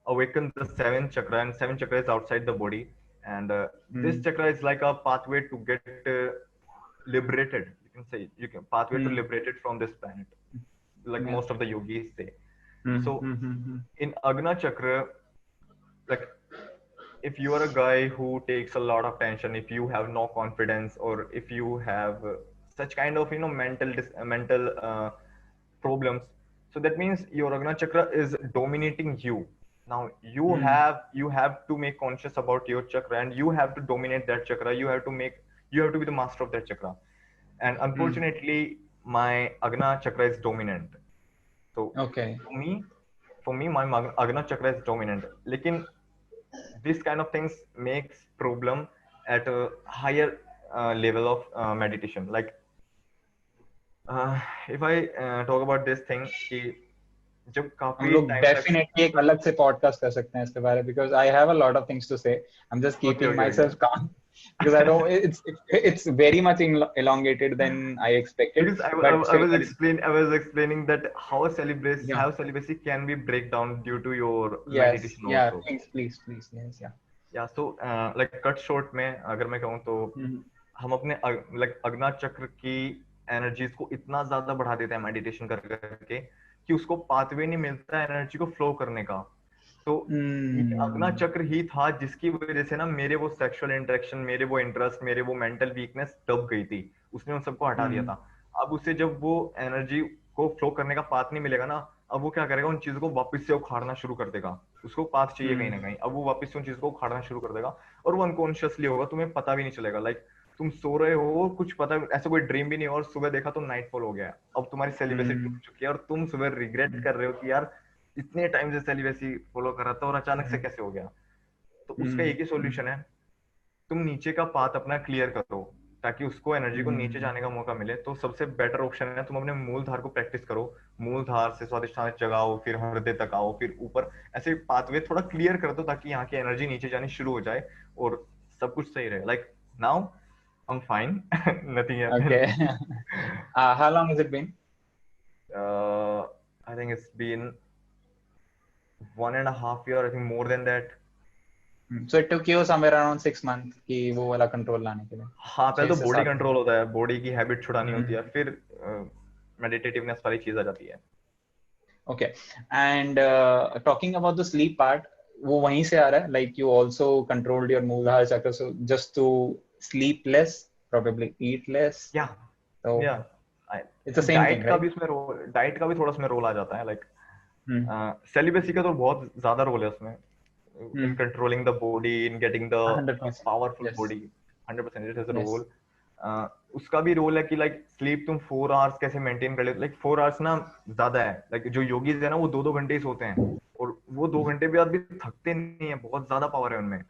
awaken the seventh chakra. And seventh chakra is outside the body, and this hmm chakra is like a pathway to get liberated. You can say you can pathway to hmm liberated from this planet, like yeah most of the yogis say. So hmm in Agna chakra, like if you are a guy who takes a lot of tension, if you have no confidence, or if you have such kind of mental problems, so that means your Agna chakra is dominating you. Now hmm you have to make conscious about your chakra, and you have to dominate that chakra. You have to be the master of that chakra. And hmm unfortunately, my Agna chakra is dominant. So okay for me, my Agna chakra is dominant. Lekin this kind of things makes problem at a higher level of meditation. Like if I talk about this thing कि जब हम काफी लोग टाइम तक डेफिनेटली एक अलग से पॉडकास्ट कर सकते हैं इसके बारे में because I have a lot of things to say I am just okay keeping okay my okay self calm because I don't it's very much elongated than I expected because but still I was explaining that yeah how celibacy can be break down due to your yes meditation yeah also. please yes yeah या सो लाइक कट शॉर्ट में अगर मैं कहूँ तो mm-hmm. हम अपने लाइक अग्ना चक्र की एनर्जीज को इतना ज्यादा बढ़ा देते हैं मेडिटेशन कर करके कि उसको पाथवे नहीं मिलता एनर्जी को फ्लो करने का। तो ये अग्ना mm. चक्र ही था जिसकी वजह से ना मेरे वो सेक्सुअल इंटरेक्शन, मेरे वो इंटरेस्ट, मेरे वो मेंटल वीकनेस दब गई थी। उसने उन सबको हटा दिया Mm. था। अब उसे जब वो एनर्जी को फ्लो करने का पाथ नहीं मिलेगा ना, अब वो क्या करेगा, उन चीजों को वापस से उखाड़ना शुरू कर देगा। उसको पाथ चाहिए कहीं ना Mm. कहीं, अब वो वापस से उन चीजों को उखाड़ना शुरू कर देगा और वो अनकॉन्शियसली होगा, तुम्हें पता भी नहीं चलेगा। लाइक तुम सो रहे हो, कुछ पता ऐसा कोई ड्रीम भी नहीं हो, और सुबह देखा तो नाइटफॉल हो गया। अब तुम्हारी सेलिब्रेसी टूट Mm. चुकी है और तुम सुबह रिग्रेट कर रहे हो कि यार इतने टाइम से सेलिब्रेसी फॉलो कर रहा था और अचानक से Mm. कैसे हो गया। तो उसका Mm. एक ही सॉल्यूशन है, तुम नीचे का पाथ अपना क्लियर करो ताकि उसको एनर्जी को नीचे Mm. जाने का मौका मिले। तो सबसे बेटर ऑप्शन है तुम अपने मूल धार को प्रैक्टिस करो। मूल धार से स्वादिष्ठान जगाओ, फिर हृदय तक आओ, फिर ऊपर, ऐसे पाथवे थोड़ा क्लियर कर दो ताकि यहाँ की एनर्जी नीचे जानी शुरू हो जाए और सब कुछ सही रहे। Like now I am fine, nothing Okay. Happened. How long has it been? I think it's been 1.5 year, I think more than that. So it took you somewhere around 6 months कि वो वाला कंट्रोल लाने के लिए हाँ, पहले छह तो से बॉडी सात कंट्रोल होता है, बॉडी की हैबिट छुड़ानी होती है, महीने फिर मेडिटेटिवनेस वाली चीज आ जाती है। Okay. And talking about the sleep part, वो वहीं से आ रहा है like you also controlled your Mooladhara chakra so just to sleep less, probably eat less. या So या it's the same thing, right? Diet का भी थोड़ा उसमें रोल आ जाता है। Like Hmm. सेलिबेसी का तो बहुत ज्यादा रोल है उसमें, in Hmm. Controlling the body, in getting the 100%. Powerful Yes. Body. 100% it has a Yes. Role. उसका भी रोल है कि लाइक स्लीप तुम 4 आवर्स कैसे मेंटेन कर ले। लाइक 4 आवर्स ना ज्यादा है। लाइक जो योगीज है ना वो 2-2 घंटे ही सोते हैं, और वो 2 घंटे भी बाद भी थकते नहीं है, बहुत ज्यादा पावर है उनमें।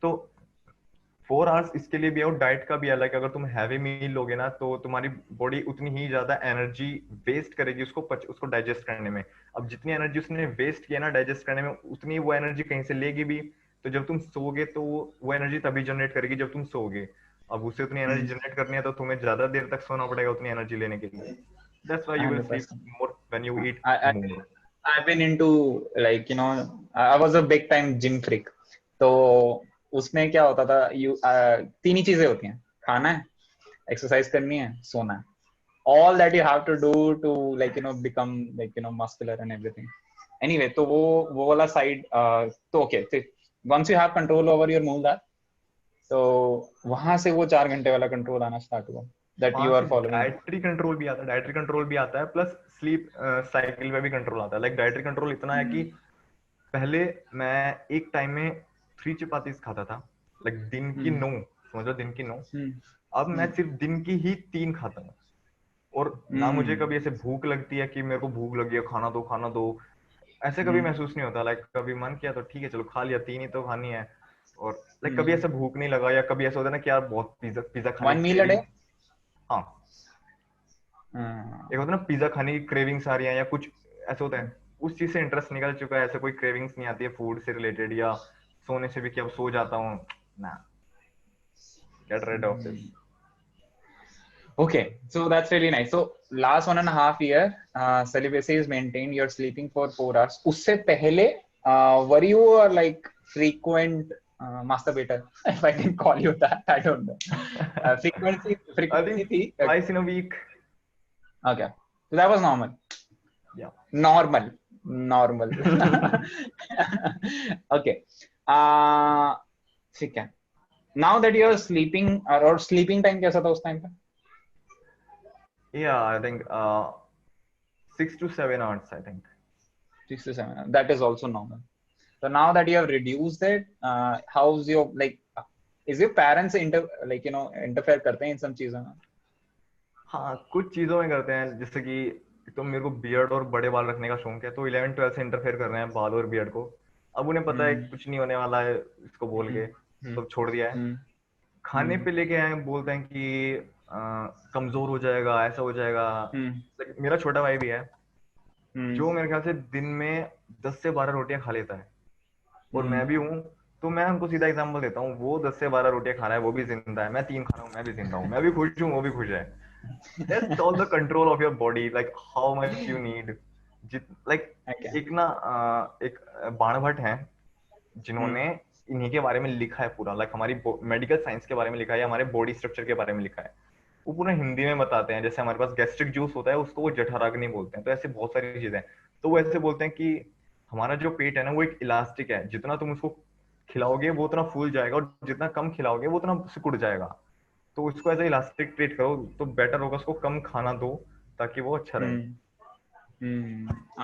तो 4 आवर्स इसके लिए भी है और डाइट का भी है। लाइक अगर तुम हैवी मील लोगे ना तो तुम्हारी बॉडी उतनी ही ज्यादा एनर्जी वेस्ट करेगी उसको डाइजेस्ट करने में। अब जितनी एनर्जी उसने वेस्ट किया ना डाइजेस्ट करने में, उतनी वो एनर्जी कहीं से लेगी भी। तो जब तुम सोगे तो वो एनर्जी तभी जनरेट करेगी जब तुम सोगे। अब उसे उतनी एनर्जी जनरेट करनी है तो तुम्हें ज्यादा देर तक सोना पड़ेगा उतनी एनर्जी लेने के लिए। That's why you will sleep 100%. More when you eat I, I more. I've been into, like, I was a big time gym freak. तो उसमें क्या होता था, तीन ही चीजें होती हैं: खाना है, एक्सरसाइज करनी है, सोना है. All that you have to do to, like, become, like, muscular and everything. Anyway, तो वो वाला साइड, तो okay, once you have control over your mood, तो वहां से वो 4 घंटे वाला कंट्रोल आना स्टार्ट हुआ, that वहां you are से following. डाइटरी कंट्रोल भी आता है प्लस स्लीप साइकिल में भी कंट्रोल आता है। लाइक डाइटरी कंट्रोल इतना है कि पहले मैं एक टाइम में 3 चपातीस खाता था, लाइक दिन की 9, समझ लो दिन की 9। अब मैं सिर्फ दिन की ही 3 खाता हूँ। और ना मुझे कभी ऐसे भूख लगती है कि मेरे को भूख लगी है खाना दो, ऐसे कभी महसूस नहीं होता। लाइक कभी मन किया तो ठीक है चलो खा लिया, 3 ही तो खानी है। और लाइक कभी ऐसे भूख नहीं लगा, या कभी ऐसा होता है ना कि यार बहुत पिज्जा पिज्जा खाने One की meal a क्रेविंग। day. हाँ, एक होता है ना पिज्जा खाने की क्रेविंग्स आ रही है या कुछ ऐसा होता है, उस चीज से इंटरेस्ट निकल चुका है। ऐसे कोई क्रेविंग्स नहीं आती है फूड से रिलेटेड, या सोने से भी कि अब सो जाता हूँ ना, get rid of this. Okay, so that's really nice. So last 1.5 year, celibacy is maintained. You're sleeping for 4 hours. उससे पहले, were you a, like, frequent masturbator? If I can call you that, I don't know. Frequency I think थी. Twice in a week. Okay, so that was normal. या Normal, normal. Okay. ठीक है. Now that you're sleeping, or sleeping time कैसा था उस टाइम पे? या I think 6 to 7 hours I think. 6 to 7. That is also normal. So now that you have reduced it, how's your, like, is your parents interfere करते हैं इन सब चीजों में? हाँ कुछ चीजों में करते हैं, जैसे कि तो मेरे को बियर्ड और बड़े बाल रखने का शौक है, तो 11-12 से इंटरफेयर कर रहे हैं बाल और बियर्ड को। अब उन्हें पता है कुछ नहीं होने वाला है इसको बोल के, तो छोड़ दिया है। खाने पे लेके आए बोलते हैं कि कमजोर हो जाएगा, ऐसा हो जाएगा। Like, मेरा छोटा भाई भी है जो मेरे ख्याल से दिन में 10 से 12 रोटियां खा लेता है, और मैं भी हूँ। तो मैं उनको सीधा एग्जांपल देता हूँ, वो 10 से 12 रोटियां खा रहा है, वो भी जिंदा है, मैं 3 खा रहा हूँ, मैं भी जिंदा हूँ, मैं भी खुश हूँ, वो भी खुश है। That's all the control of your body, like how much you need. like Okay. एक बाणभट्ट हैं जिन्होंने इन्हीं के बारे में लिखा है पूरा, लाइक हमारी मेडिकल साइंस के बारे में लिखा है, हमारे बॉडी स्ट्रक्चर के बारे में लिखा है। वो पूरा हिंदी में बताते हैं। जैसे हमारे पास गैस्ट्रिक जूस होता है उसको वो जठराग्नि बोलते हैं, तो ऐसे बहुत सारी चीजें हैं। तो वो ऐसे बोलते हैं कि हमारा जो पेट है ना वो एक इलास्टिक है, जितना तुम उसको खिलाओगे वो उतना फूल जाएगा, और जितना कम खिलाओगे वो उतना सिकुड़ जाएगा। तो उसको एज इलास्टिक ट्रीट करो तो बेटर होगा, उसको कम खाना दो ताकि वो अच्छा रहे।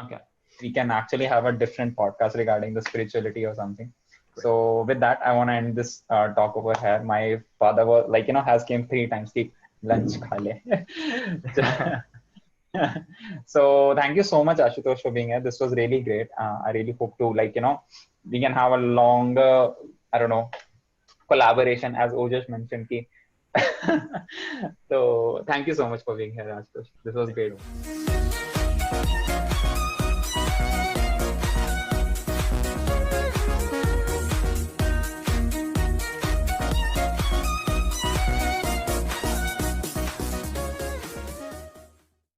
Okay. We can actually have a different podcast regarding the spirituality or something. So with that, I want to end this talk over here. My father was, like, has came 3 times. Ki lunch kha le. So thank you so much, Ashutosh, for being here. This was really great. I really hope to, like, we can have a longer, I don't know, collaboration, as Ojas mentioned. Ki. So thank you so much for being here, Ashutosh. This was great.